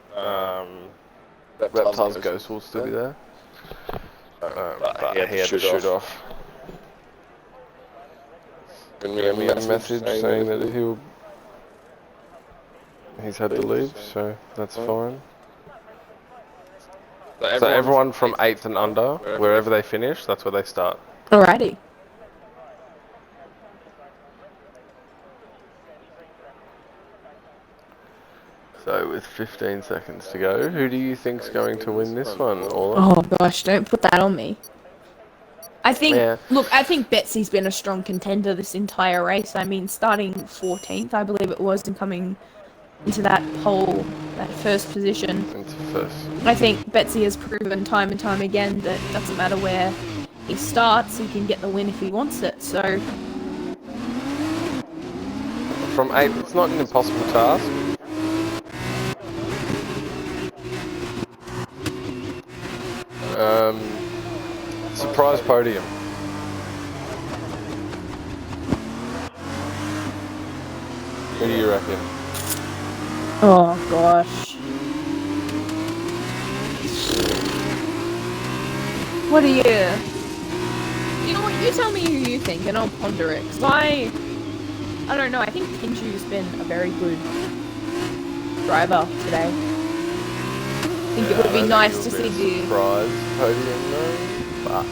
Reptile's Ghost will still be there. But he had to shoot off. Send me a message saying that he's had to leave, so that's fine. So everyone from 8th and under, wherever they finish, that's where they start. Alrighty. So with 15 seconds to go, who do you think's going to win this one, Orla? Oh gosh, don't put that on me. I think, Yeah. look, I think Betsy's been a strong contender this entire race. I mean, starting 14th, I believe it was, and coming into that pole, that first position. Into first. I think Betsy has proven time and time again that it doesn't matter where he starts, he can get the win if he wants it, so... From 8th, it's not an impossible task. Surprise podium. Who do you reckon? Oh gosh. What do you... You know what, you tell me who you think and I'll ponder it, because I don't know, I think Pinju's been a very good driver today. I think it would be nice to see the... Surprise podium though, but...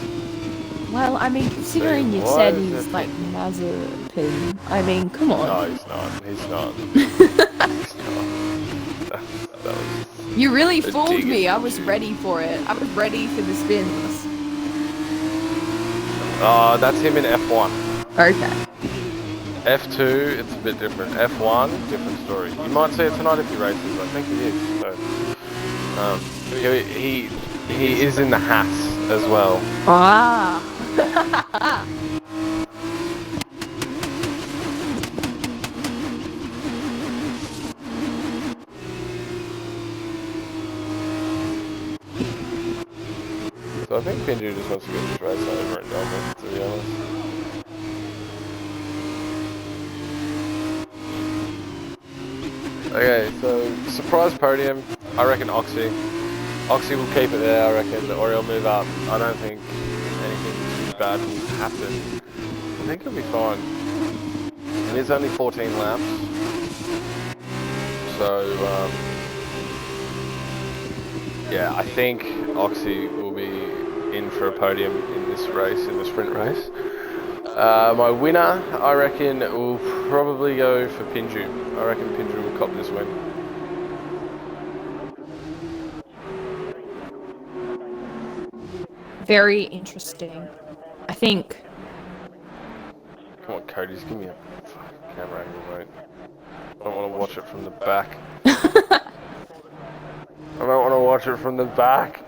Well, I mean, considering you said he's like Mazepin, I mean, come on. No, he's not. He's not. He's not. That was You really fooled me. I was ready for it. I was ready for the spins. that's him in F1. Okay. F2, it's a bit different. F1, different story. You might see it tonight if he races. I think he is. So, he is in the Haas as well. Ah. So I think Pinju just wants to get this race over and done with, to be honest. Okay, so surprise podium. I reckon Oxy. Oxy will keep it there, I reckon, or he'll move up. I don't think anything too bad will happen. I think he'll be fine. It is only 14 laps. So, yeah, I think Oxy will be in for a podium in this race, in the sprint race. My winner, I reckon, will probably go for Pinju. I reckon Pinju will cop this win. Very interesting. I think... Come on, Cody, just give me a fucking camera angle, mate. I don't want to watch it from the back. I don't want to watch it from the back.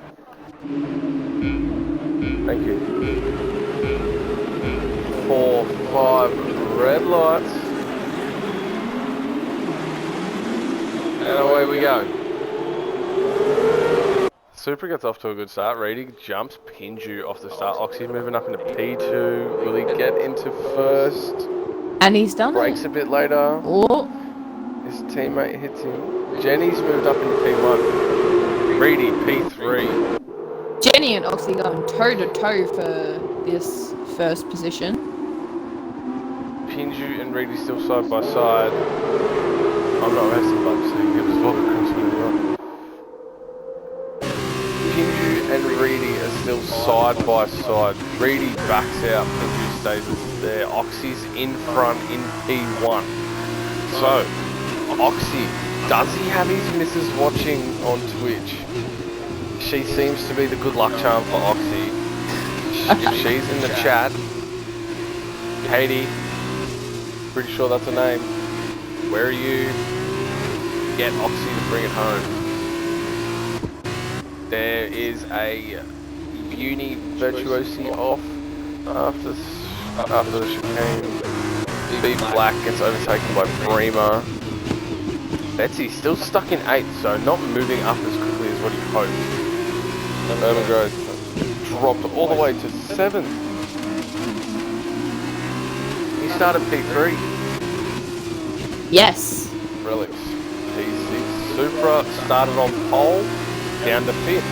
Thank you. 4, 5 red lights. away we go. Super gets off to a good start. Reedy jumps Pinju off the start. Oxy moving up into P2. Will he get into first? And he's done Breaks it. a bit later. Oh, His teammate hits him. Jenny's moved up into P1. Reedy P3. Jenny and Oxy going toe to toe for this first position. Pinju and Reedy still side by side. I'm not resting much, so you can just walk across whenever you want. Pinju and Reedy are still side by side. Reedy backs out, Pinju stays there. Oxy's in front in P1. So, Oxy, does he have his missus watching on Twitch? She seems to be the good luck charm for Oxy. If she's in the chat, Katie, pretty sure that's her name. Where are you? Get Oxy to bring it home. There is a Uni Virtuosi off after the chicane. B Black gets overtaken by Bremer. Betsy still stuck in 8th, so not moving up as quickly as what he hoped. Urban Grove dropped all the way to 7th. He started P3. Yes. Relics P6. Supra started on pole, down to 5th.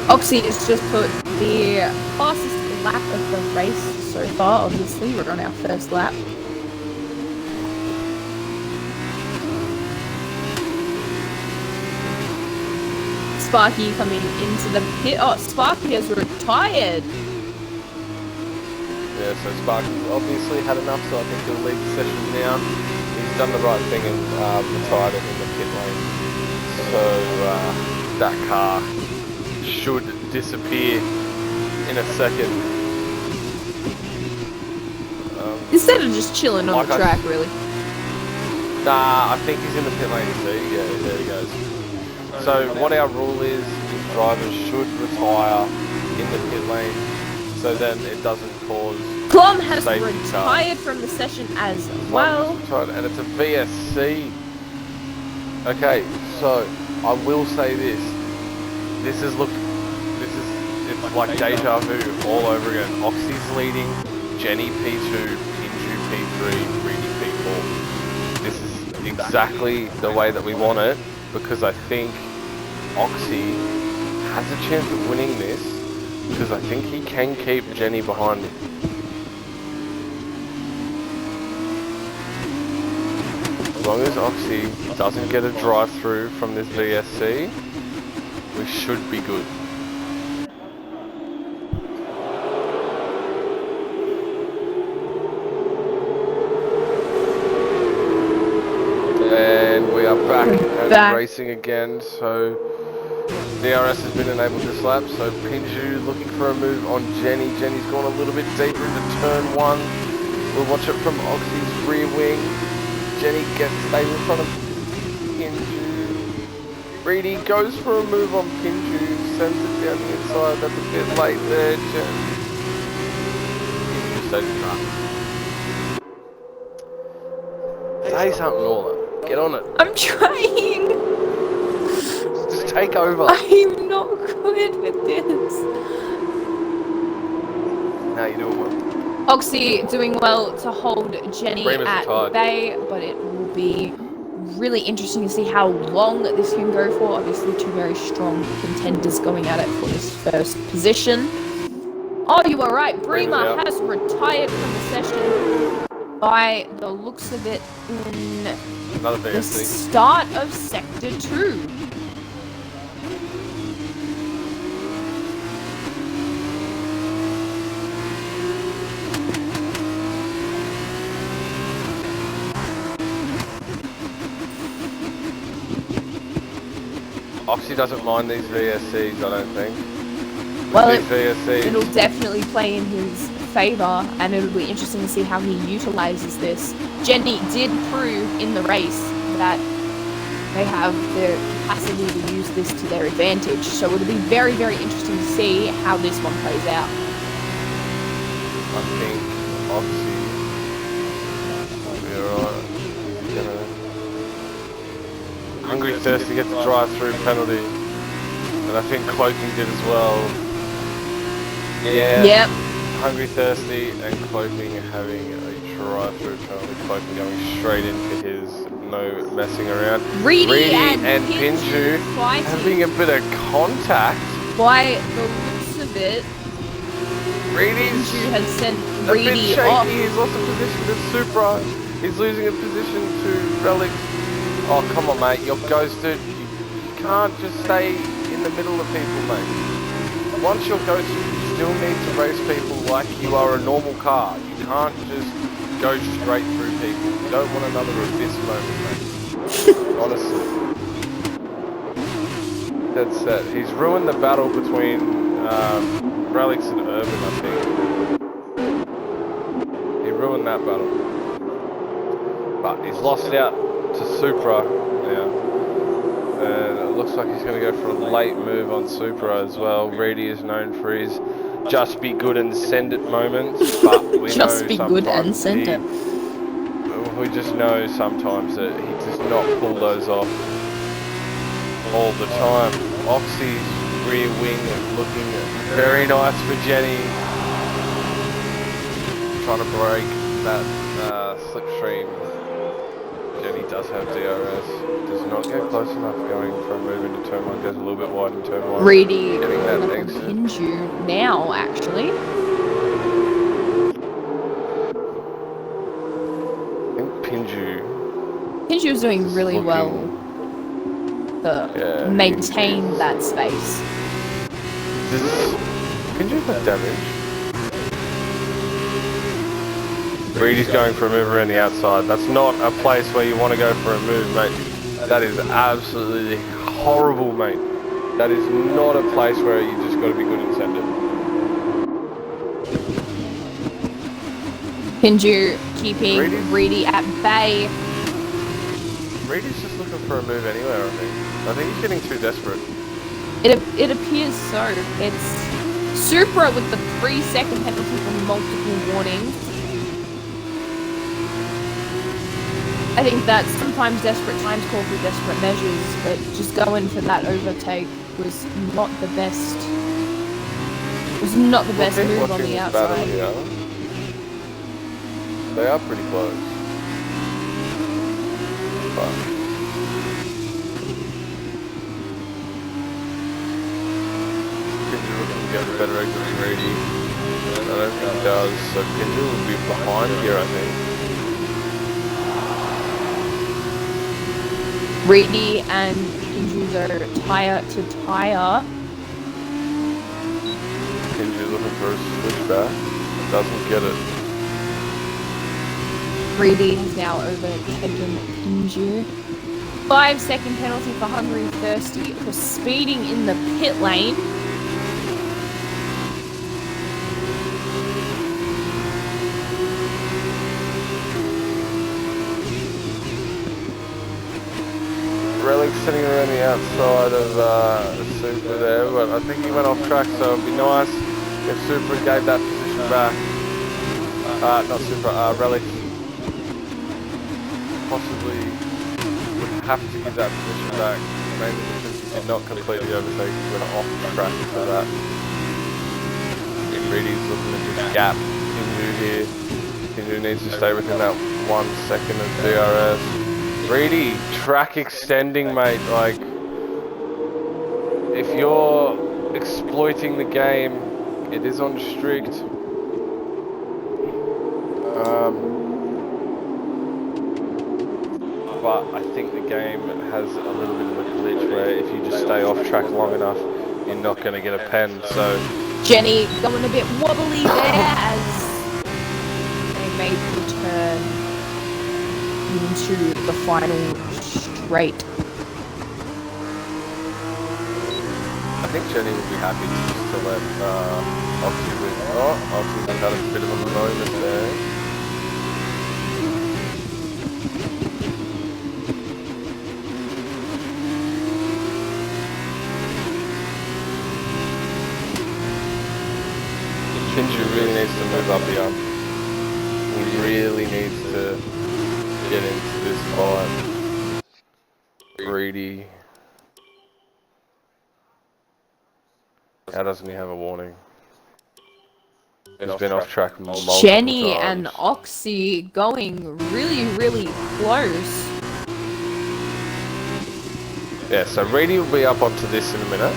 Oxy has just put the fastest lap of the race so far. Obviously, we're on our first lap. Sparky coming into the pit. Oh, Sparky has retired. Yeah, so Sparky's obviously had enough, so I think he'll leave the session now. He's done the right thing and retired it in the pit lane. So that car should disappear in a second. Instead of just chilling on like the track, really. Nah, I think he's in the pit lane, see? Yeah, there he goes. So what our rule is drivers should retire in the pit lane, so then it doesn't cause Plum has safety retired from the session as well. And it's a VSC. Okay, so I will say this. It's like deja vu all over again. Oxy's leading, Jenny P2, Pinju P3, Reedy P4. This is exactly the way that we want it, because I think Oxy has a chance of winning this, because I think he can keep Jenny behind him. As long as Oxy doesn't get a drive-through from this VSC, we should be good. And we are back racing again, so DRS has been enabled this lap, so Pinju looking for a move on Jenny. Jenny's gone a little bit deeper into turn 1. We'll watch it from Oxy's rear wing. Jenny stays in front of Pinju. Reedy goes for a move on Pinju, sends it down the inside. That's a bit late there, Jen. Pinju stays in front. Say something, Orla. Get on it. I'm trying. Just take over. I'm not good with this. No, you're doing well. Oxy doing well to hold Jenny Bremer's at retired. bay, but it will be really interesting to see how long this can go for. Obviously, two very strong contenders going at it for this first position. Oh, you were right. Bremer has retired from the session by the looks of it in Another the VSC. start of Sector 2. Oxy doesn't mind these VSCs, I don't think. Well, These VSCs. it'll definitely play in his favour, and it'll be interesting to see how he utilises this. Jenny did prove in the race that they have the capacity to use this to their advantage, so it'll be very, very interesting to see how this one plays out. I think Oxy will be alright. Thirsty gets a drive-through penalty. And I think Cloaking did as well. Yeah. Yep. Hungry Thirsty and Cloaking having a drive-through penalty. Cloaking going straight in for his, no messing around. Reedy and Pinju having a bit of contact. By the looks of it, Reedy's Pinju has sent a bit Reedy shaky. off. He's lost a position to Supra. He's losing a position to Relic. Oh, come on, mate. You're ghosted. You can't just stay in the middle of people, mate. Once you're ghosted, you still need to race people like you are a normal car. You can't just go straight through people. You don't want another Abyss moment, mate. Honestly. That's set. He's ruined the battle between Relics and Urban, I think. He ruined that battle. But he's lost out to Supra now. And it looks like he's going to go for a late move on Supra as well. Reedy is known for his just be good and send it moments. But we Just know be good and sometimes send it. we just know sometimes that he does not pull those off all the time. Oxy's rear wing looking very nice for Jenny. Trying to break that slipstream. Jenny does have DRS. Does not get close enough going for a move into turn 1. Goes a little bit wide in turn 1. Reedy getting that on exit. Pinju now, actually. I think Pinju is doing really looking- well to maintain that space. Does Pinju have damage? Reedy's going for a move around the outside. That's not a place where you want to go for a move, mate. That is absolutely horrible, mate. That is not a place where you just got to be good and send it. Pinju keeping Reedy at bay. Reedy's just looking for a move anywhere, I think. I think he's getting too desperate. It appears so. It's Supra with the 3-second penalty from multiple warnings. I think that sometimes desperate times call for desperate measures, but just going for that overtake was not the best. Was not the best move on the outside. They are pretty close. But Pinju looking to get a better exit than Reedy. I don't think he does, so Pinju will be behind here, I think. Reedy and Pinju are tire to tire. Pinju looking for a switchback. Doesn't get it. Reedy has now overtaken Pinju. 5-second penalty for Hungary Thirsty for speeding in the pit lane. Relic sitting around the outside of Super there, but I think he went off track, so it'd be nice if Super gave that position back. Not Super, Relic possibly would have to give that position back, mainly because he did not completely overtake, he went off track for that. Reedy's looking at this gap Pinju here. Pinju needs to stay within that 1 second of DRS. Reedy, track extending, mate. Like, if you're exploiting the game, it is on strict. But I think the game has a little bit of a glitch where if you just stay off track long enough, you're not going to get a pen. So Jenny going a bit wobbly there as they made the turn into the final straight. I think Jenny would be happy just to let Oxy win. Oh, Oxy's had a bit of a moment there. Pinju really needs to move up here. He really needs to get into this fight. Reedy. How doesn't he have a warning? He's been off track multiple Jenny times. and Oxy going really close. Yeah, so Reedy will be up onto this in a minute,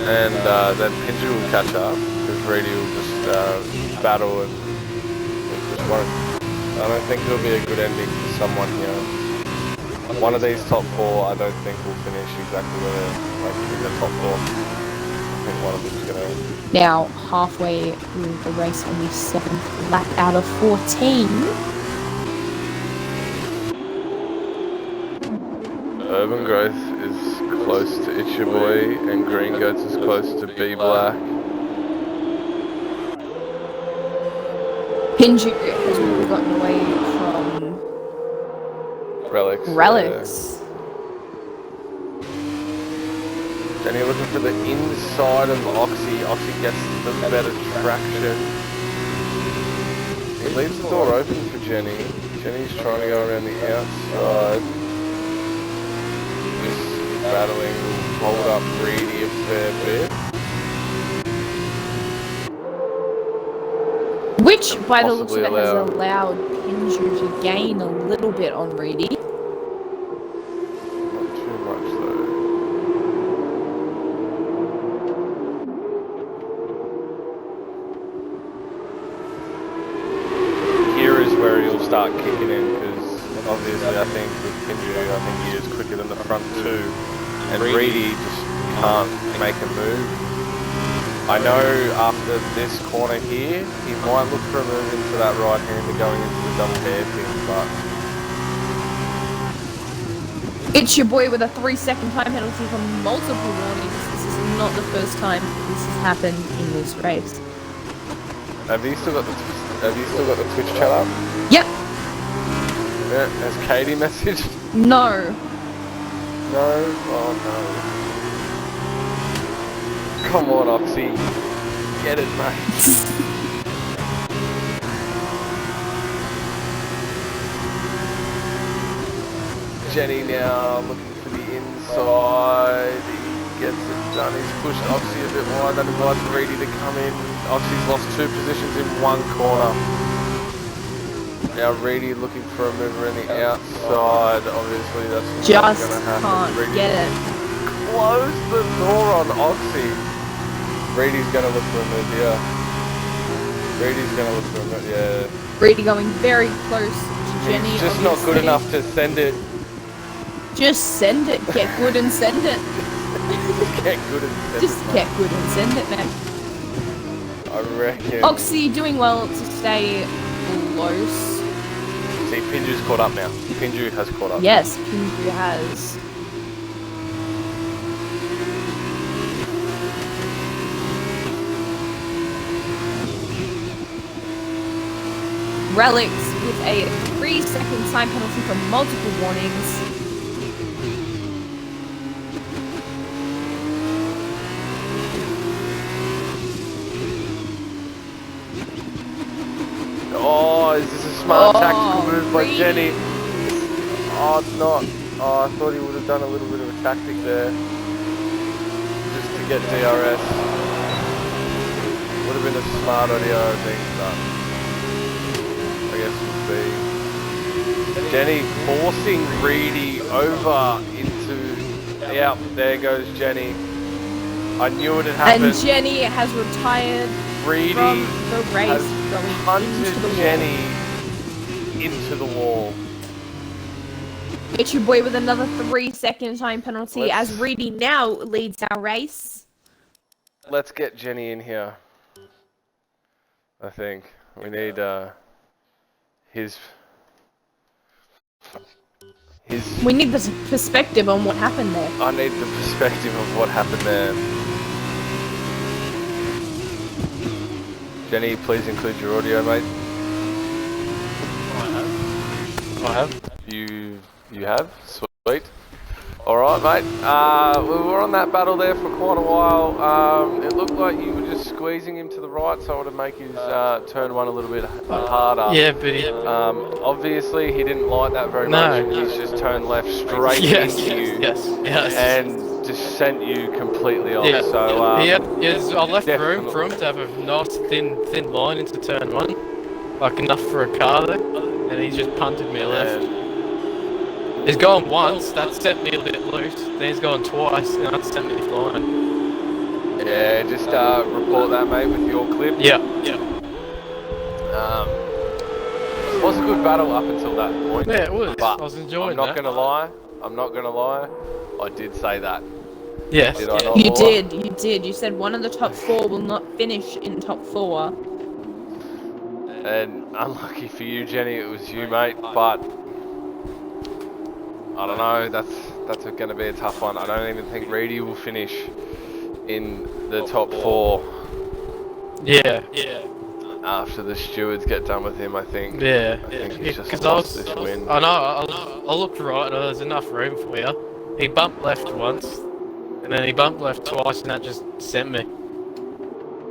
and then Pinju will catch up, because Reedy will just battle and it just won't. I don't think it'll be a good ending for someone here. One of these top four, I don't think will finish exactly where they're like in the top four. I think one of them's gonna. Now halfway through the race, only 7th lap out of 14. Urban Growth is close to It's Your Boy, and Green Goats is close to Be Black. Pinju has really gotten away from Relics. Jenny looking for the inside of Oxy. Oxy gets the better traction. He leaves the door open for Jenny. Jenny's trying to go around the outside. This battling will hold up Reedy a fair bit. Which, by the looks of it, has allowed. allowed Pinju to gain a little bit on Reedy. Not too much though. Here is where he'll start kicking in, because obviously I think with Pinju, I think he is quicker than the front two, and Reedy just can't make a move. I know after this corner here, he might look for a move into that right hander going into the double hairpin, but It's Your Boy with a 3-second time penalty for multiple warnings. This is not the first time this has happened in this race. have you still got the Twitch chat up? Yep. Yeah, has Katie messaged? No. No? Oh no. Come on, Oxy. Get it, mate. Jenny now looking for the inside. He gets it done. He's pushed Oxy a bit wide. That invites Reedy to come in. Oxy's lost 2 positions in 1 corner. Now Reedy looking for a mover in the outside. Obviously, that's not Just going to happen. can't Reedy get it. close the door on Oxy. Reedy's gonna look for a move here. Reedy's gonna look for a move, yeah. Reedy going very close to Jenny. He's just not good obviously. enough to send it. Just send it. Get good and send it. Get good and send Just it, get good and send it, man. I reckon. Oxy doing well to stay close. See, Pinju's caught up now. Pinju has caught up. Yes, Pinju has. Relics with a 3-second time penalty for multiple warnings. Oh, is this a smart tactical move by Reedy. Jenny? Oh, it's not. Oh, I thought he would have done a little bit of a tactic there. Just to get DRS. Would have been a smart idea, I think, but I guess we'll see. Jenny forcing Reedy over into... Yep, there goes Jenny. I knew it had happened. And Jenny has retired Reedy from the race, has going punted into the wall. Jenny into the wall. It's Your Boy with another 3-second time penalty Let's- as Reedy now leads our race. Let's get Jenny in here. I think we need his. We need the perspective on what happened there. I need the perspective of what happened there. Jenny, please include your audio, mate. I have. You have? Sweet. Alright, mate. We were on that battle there for quite a while. It looked like you were just squeezing him to the right, so I wanted to make his turn one a little bit harder. Yeah, but he... Obviously, he didn't like that very much, and he's just turned left straight into you. Yes. And just sent you completely off. Yeah, So, I left room definitely. for him to have a nice thin line into turn one. Like enough for a car there. And he just punted me left. He's gone once, that sent me a bit loose. Then he's gone twice, and that sent me flying. Yeah, just report that, mate, with your clip. Yeah. It was a good battle up until that point. Yeah, it was. But I was enjoying I'm not gonna lie. I did say that. Yes. Did I not, You Laura? did. You said one of the top 4 will not finish in top 4. And unlucky for you, Jenny, it was you, mate. But I don't know. That's going to be a tough one. I don't even think Reedy will finish in the top 4. Yeah. After the stewards get done with him, I think. Yeah. I think he's just Because lost this win. I know, I looked right, and there's enough room for you. He bumped left once, and then he bumped left twice, and that just sent me.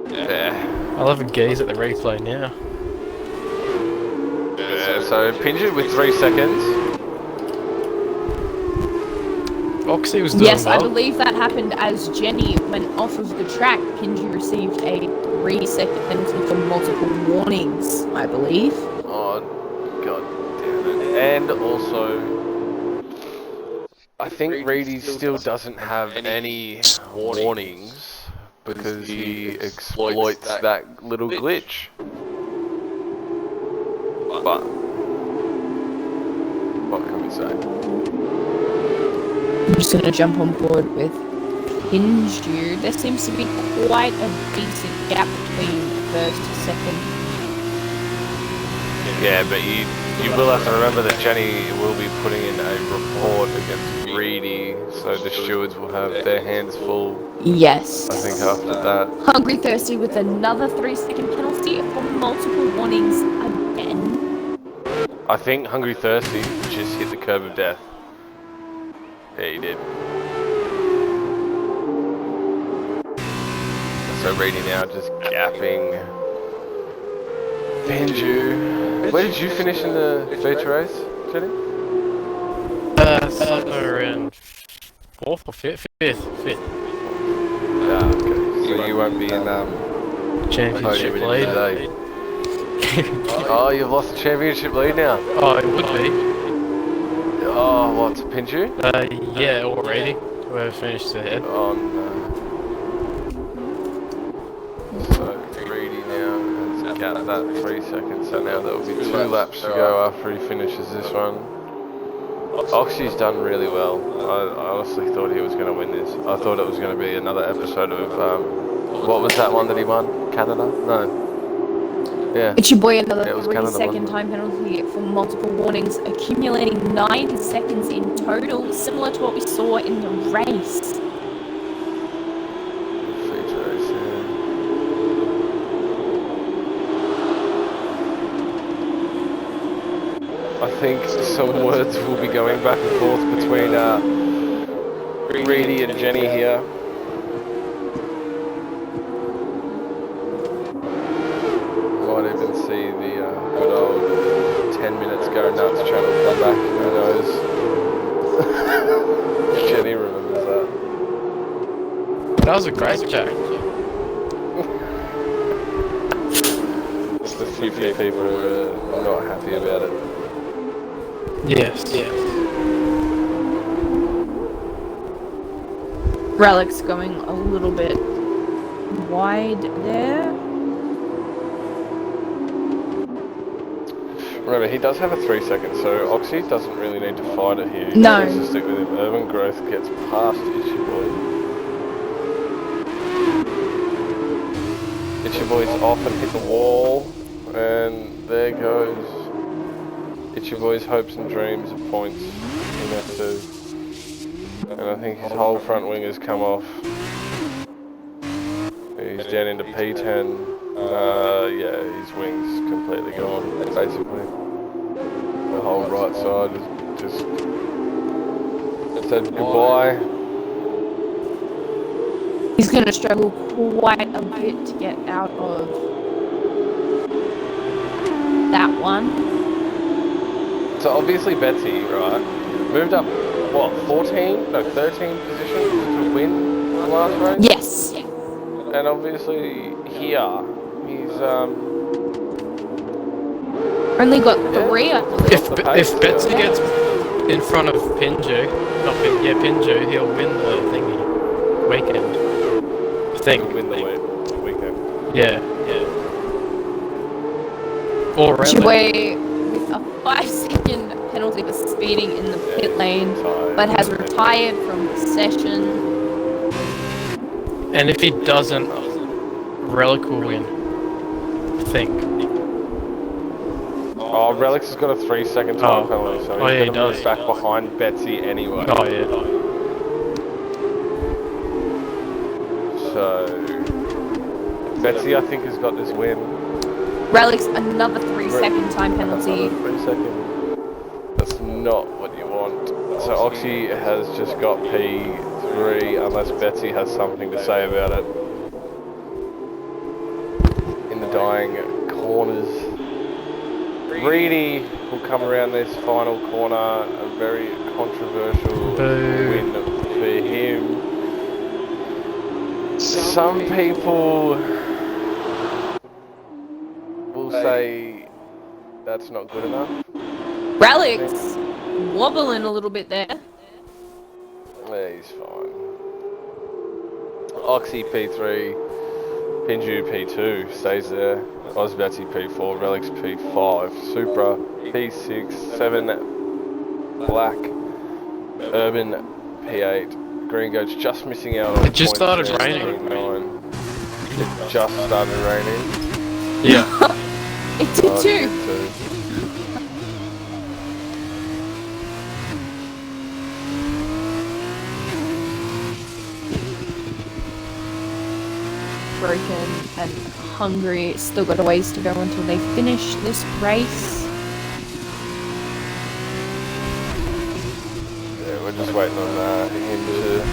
Yeah. I'll have a gaze at the replay now. Yeah, so Pinju with 3 seconds. Oxy was doing Yes, well. I believe that happened as Jenny went off of the track. Pinju received a 3-second penalty for multiple warnings, I believe. Oh, god damn it. And also, I think Reedy still doesn't have any warnings because he exploits that little glitch. But what can we say? I'm just going to jump on board with Pinju. There seems to be quite a decent gap between first and second. Yeah, but you will have to remember that Jenny will be putting in a report against Reedy, so the stewards will have their hands full. Yes. I think after that. Hungry Thirsty with another 3-second penalty for multiple warnings again. I think Hungry Thirsty just hit the curb of death. Yeah, he did. So Reedy now just gapping Pinju. Where did you finish in the feature race, Jenny? Somewhere around 4th or 5th? 5th. Yeah, okay. So you won't be in Championship podium lead. today. Oh, you've lost the championship lead now. Oh, it would be. Oh, what, to Pinju? Yeah, already. Whoever finished ahead. Oh no. So Reedy now has gapped that 3 seconds, so now there will be 2 laps to go after he finishes this one. Oxy's done really well. I honestly thought he was going to win this. I thought it was going to be another episode of, what was that one that he won? Canada? No. Yeah. It's your boy, another Yeah, it was Canada, 3-second wasn't it? time penalty for multiple warnings, accumulating 9 seconds in total, similar to what we saw in the race. Feature race, yeah. I think some words will be going back and forth between Reedy and Jenny here. Might even see the good old 10 minutes go nuts channel come back. Who knows? Jenny remembers that. That was a great track. Just a few people who are not happy about it. Yes. Relic's going a little bit wide there. Remember, he does have a 3 second, so Oxy doesn't really need to fight it here. No. He needs to stick with him. Urban Growth gets past Itchy Boy. Itchy Boy's off and hit the wall, and there goes Itchy Boy's hopes and dreams of points in F2. And I think his whole front wing has come off. He's down into P10. Yeah, his wing's completely gone, basically. The whole right side is just said goodbye. He's going to struggle quite a bit to get out of that one. So obviously Betsy, right, moved up, what, 13 positions to win the last race? Yes. And obviously here, he's Only got 3, I believe. If Betsy gets in front of Pinju, Pinju, he'll win the thingy weekend. I think. He'll win the weekend. Yeah. Or Chue with a 5-second penalty for speeding in the pit lane, but has retired from the session. And if he doesn't, Relic will win. I think. Oh, Relic's has got a 3-second time penalty, so he's going to move back behind Betsy anyway. Oh yeah. So Betsy, I think, has got this win. Relic's another 3-second time penalty. 3 seconds. That's not what you want. So Oxy has just got P3, unless Betsy has something to say about it. In the dying corners. Reedy will come around this final corner. A very controversial win for him. Some people will say that's not good enough. Relic's wobbling a little bit there. Yeah, he's fine. Oxy P3, Pinju P2 stays there. Ozbetsy P4, Relics P5, Supra P6, 7 Black, Urban P8, Green Goat's just missing out on It just started raining. P9. It just started raining. Yeah. It did too. Broken and Hungary still got a ways to go until they finish this race. Yeah, we're just waiting on him to...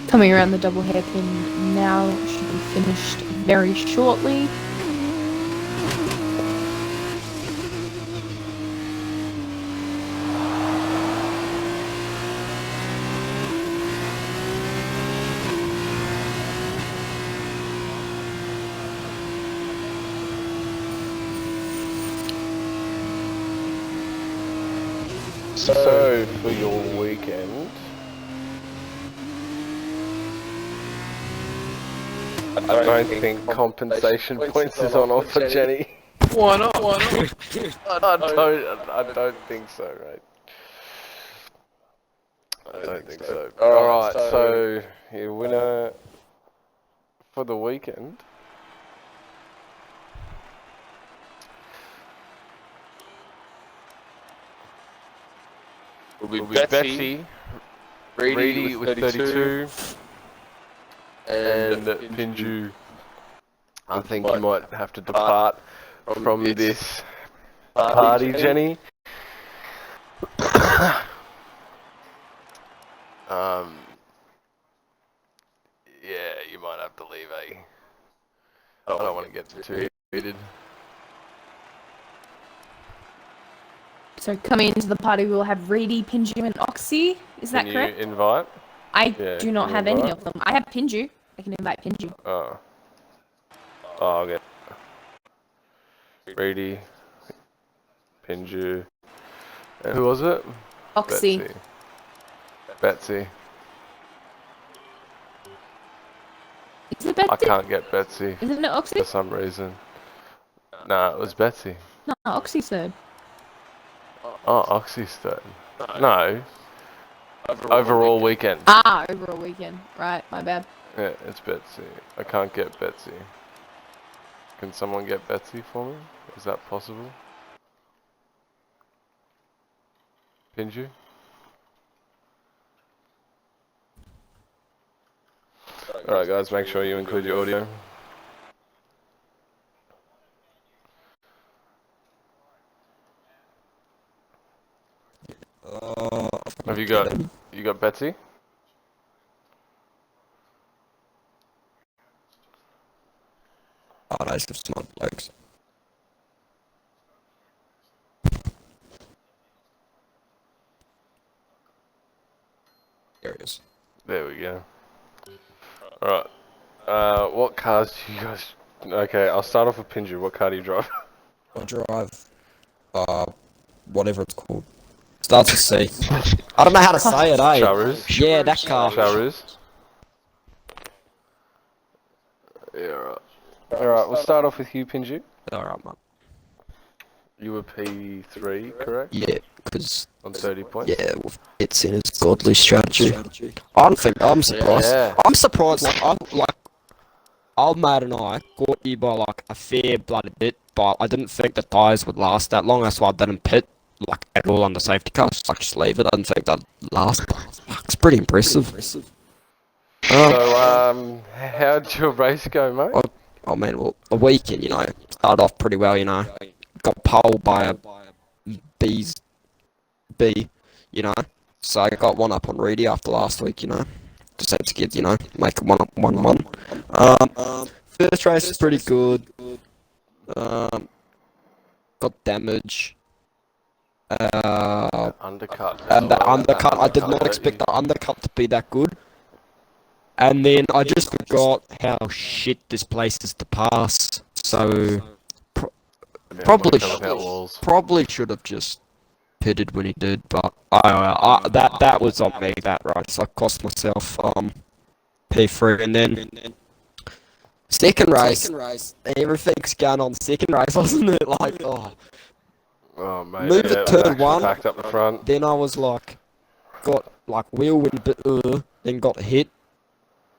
Coming around the double hairpin now, should be finished very shortly. So, for your weekend, I don't think compensation points is on offer, Jenny. Why not? I don't think so, right? I don't think so. Alright, so your winner for the weekend will be Betsy, Reedy with 32, and Pinju. I think you might have to depart from this party, Jenny. Yeah, you might have to leave, eh? I don't want to get too heated. So coming into the party, we'll have Reedy, Pinju, and Oxy. Is that correct? Can you invite? I Yeah, do not can you have any invite? of them. I have Pinju. I can invite Pinju. Oh. Oh, okay. Reedy, Pinju, and who was it? Oxy. Betsy. Is it Betsy? I can't get Betsy Isn't it Oxy? for some reason. Nah, it was Betsy. No, Oxy's third. Oh, Oxy's third. No. Overall weekend. Ah, overall weekend. Right, my bad. Yeah, it's Betsy. I can't get Betsy. Can someone get Betsy for me? Is that possible? Pinju? Alright guys, make sure you include your audio. Have you got Betsy? Oh, nice, just smart blokes. There it is. There we go. Alright. What cars do you guys... Okay, I'll start off with Pinju. What car do you drive? I drive, whatever it's called. Starts with C. I don't know how to say it, eh? Charus? Yeah, that car. Charus? Yeah, alright. Alright, we'll start off with you, Pinju. Alright, man. You were P3, correct? Yeah, because, On 30 points? yeah, it's in its godly strategy. I don't think, I'm surprised. Yeah. I'm surprised, like, old mate and I caught you by, like, a fair bloody bit, but I didn't think the tyres would last that long, that's why I didn't pit, like, at all on the safety car, just leave it, I didn't think that'd last. It's pretty impressive. So, how'd your race go, mate? Oh man, well, the weekend, you know, started off pretty well, you know. Got pole by a B, you know. So I got one up on Reedy after last week, you know. Just had to get, you know, make it 1-1. First race was pretty good. Got damage. Undercut. And the undercut, I did not expect the undercut to be that good. And then I just forgot how shit this place is to pass. So probably should have just pitted when he did, but that was on me, that right. So I cost myself P3, and then second race, everything's going on second race, wasn't it? Like, oh mate, move it turn one, backed up the front. then I was like, got like wheel wind bit, then got hit.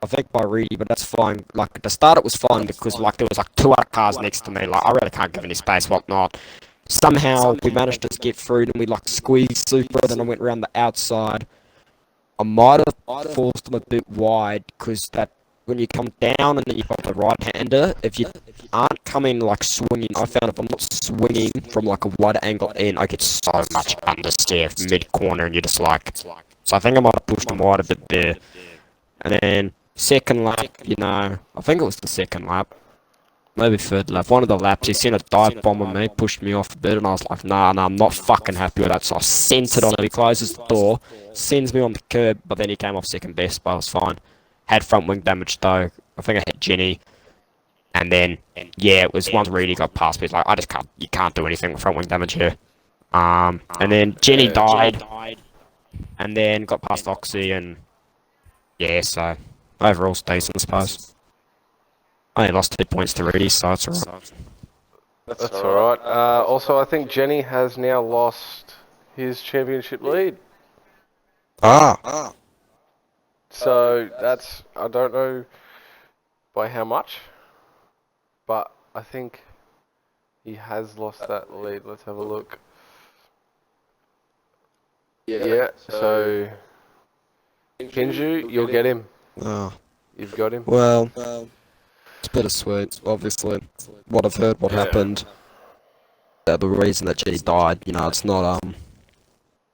I think by Reedy, but that's fine. Like, at the start it was fine because, like, there was, like, 2 other cars next to me. Like, I really can't give any space, whatnot. Somehow, we managed to get through, and we, like, squeezed super, then I went around the outside. I might have forced them a bit wide, because that, when you come down and then you've got the right-hander, if you aren't coming, like, swinging, I found if I'm not swinging from, like, a wide angle in, I get so much understeer mid-corner, and you're just like... So I think I might have pushed them wide a bit there. And then... second lap, you know, I think it was the second lap, maybe third lap, one of the laps, he sent a dive bomb on me, pushed me off a bit, and I was like, nah, I'm not fucking happy with that, so I sent it on him, he closes the door, sends me on the curb, but then he came off second best, but I was fine. Had front wing damage though, I think I hit Jenny, and then, yeah, it was once Reedy got past me, it's like, you can't do anything with front wing damage here. And then Jenny died, and then got past Oxy, and, yeah, so... overall, decent, I suppose. I only lost 2 points to Reedy, so it's alright. That's alright. Also, I think Jenny has now lost his championship lead. So, that's... I don't know by how much, but I think he has lost that lead. Let's have a look. Yeah, so... Pinju, you'll get him. Oh, You've got him. well, it's bittersweet, obviously. What I've heard, what happened, the reason that Jenny died, you know, it's not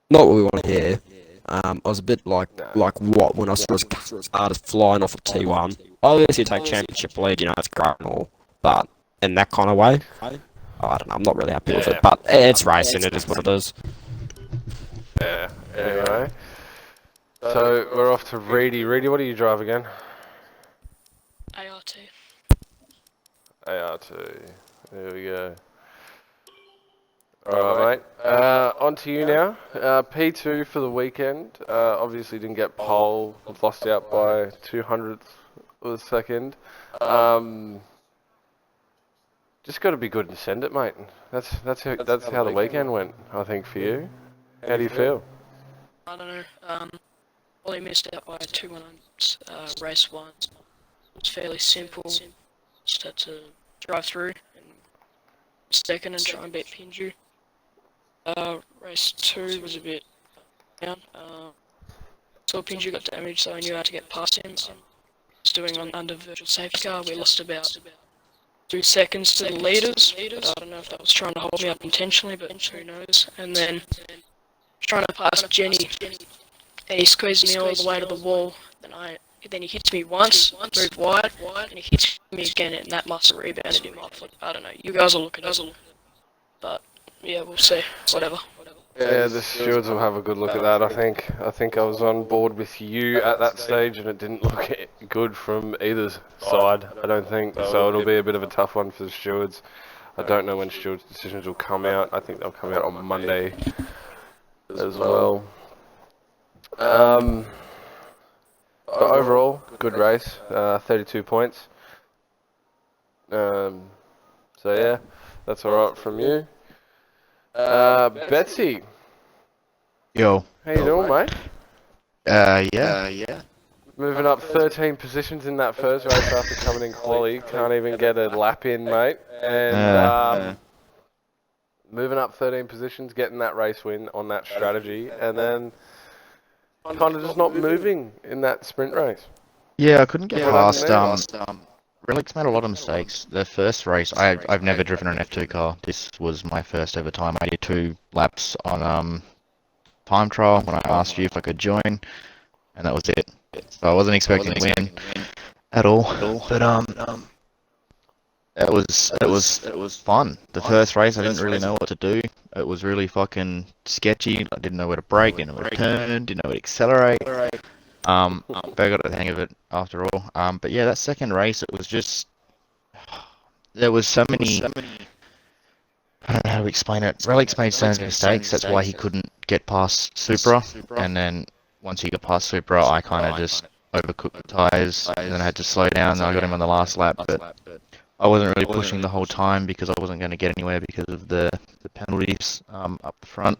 what we want to hear. I was a bit like what when I saw her started flying off a T1. Obviously, you take championship lead, you know, it's great and all, but in that kind of way, I don't know, I'm not really happy with it, but it's racing, it is what it is. Yeah, anyway. So, we're off to Reedy. Reedy, what do you drive again? AR2. AR2. There we go. Alright, mate. On to you now. P2 for the weekend. Obviously didn't get pole. Lost out by 200th of a second. Just got to be good and send it, mate. That's how the weekend went, I think, for you. How do you feel? I don't know. Only missed out by 2 100s. Race 1 was fairly simple. Just had to drive through and second and try and beat Pinju. Race 2 was a bit down. So Pinju got damaged, so I knew how to get past him. was doing on under virtual safety car. We lost about 2 seconds to the leaders. I don't know if that was trying to hold me up intentionally, but who knows. And then trying to pass Jenny, and he squeezed me all the way to the wall. Then he hits me once, moved wide, and he hits me again, and that must have rebounded him off. I don't know. You guys will look at it. But yeah, we'll see. Whatever. Yeah, the stewards will have a good look at that. I think I was on board with you at that stage, and it didn't look good from either side. I don't think so. It'll be a bit of a tough one for the stewards. I don't know when stewards' decisions will come out. I think they'll come out on Monday as well. But overall, good race. 32 points. So yeah, that's alright from you. Betsy. Yo. How you doing, mate? Yeah. Moving up 13 positions in that first race after coming in quali. Can't even get a lap in, mate. And moving up 13 positions, getting that race win on that strategy, and then kind of just not moving in that sprint race. Yeah, I couldn't get past. Relic's made a lot of mistakes. The first race, I've never driven an F2 car. This was my first ever time. I did 2 laps on time trial when I asked you if I could join, and that was it. So I wasn't expecting to win at all. But it was fun. The first race, I didn't really know what to do. It was really fucking sketchy. I didn't know where to brake, didn't know where to turn, didn't know where to accelerate. But I got the hang of it after all. But yeah, that second race, it was just, there was so many, I don't know how to explain it. Relic's made so many mistakes, that's why he couldn't get past Supra. And then once he got past Supra, I kind of just overcooked the tyres, and then I had to slow down, and I got him on the last lap. But I wasn't really pushing the whole time because I wasn't going to get anywhere because of the penalties up the front.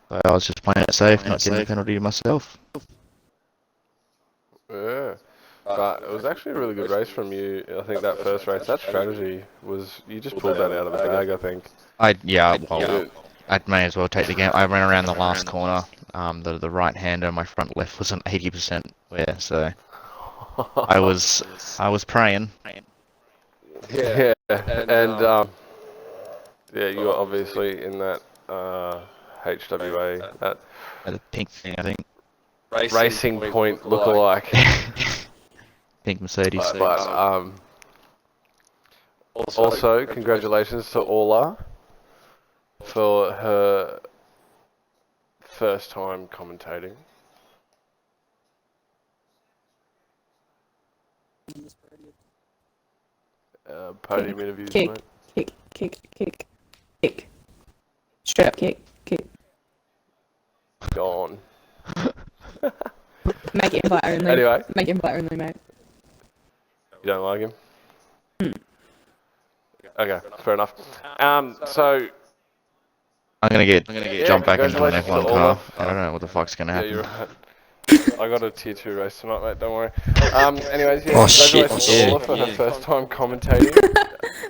So I was just playing it safe, not getting a penalty myself. Yeah, but it was actually a really good race from you. I think that first race, that strategy was, you just pulled that out of the bag, I think. I may as well take the game. I ran around the last corner, the right hander, my front left was an 80% wear, so I was praying. Yeah, and yeah, you were obviously in that HWA, that The pink thing, I think. Racing Point lookalike. Pink Mercedes. But also, congratulations to Orla for her first time commentating. Podium interviews, mate. Kick. Straight up kick. Gone. Make it invite only. Anyway. Make it invite only, mate. You don't like him? Okay, fair enough. So I'm gonna get jump back into an congratulations F1 to car. Orla. I don't know what the fuck's gonna happen. Yeah, you're right. I got a tier 2 race tonight, mate, don't worry. Anyways, yeah, Oh, shit, congratulations to Orla for her first time commentating.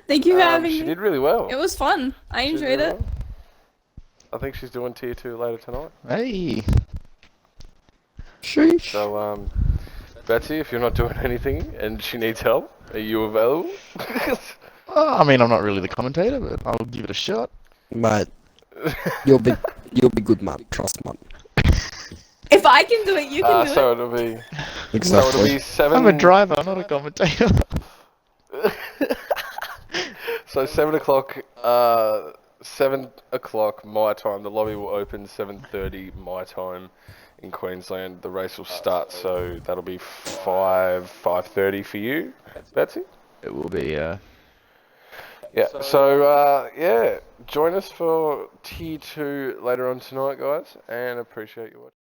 Thank you for having She me. did really well. It was fun. I She did enjoyed really it. well. I think she's doing tier 2 later tonight. Hey. Sheesh. So, Betsy, if you're not doing anything and she needs help, are you available? I mean, I'm not really the commentator, but I'll give it a shot. Mate, you'll be good, man. Trust, man. If I can do it, you can do so it. it'll be Exactly. 7. I'm a driver, I'm not a commentator. So 7 o'clock. 7 o'clock my time. The lobby will open 7:30 my time in Queensland. The race will start, so that'll be 5:30 for you, Betsy. It will be, Yeah. So yeah, join us for Tier 2 later on tonight, guys, and appreciate you watching.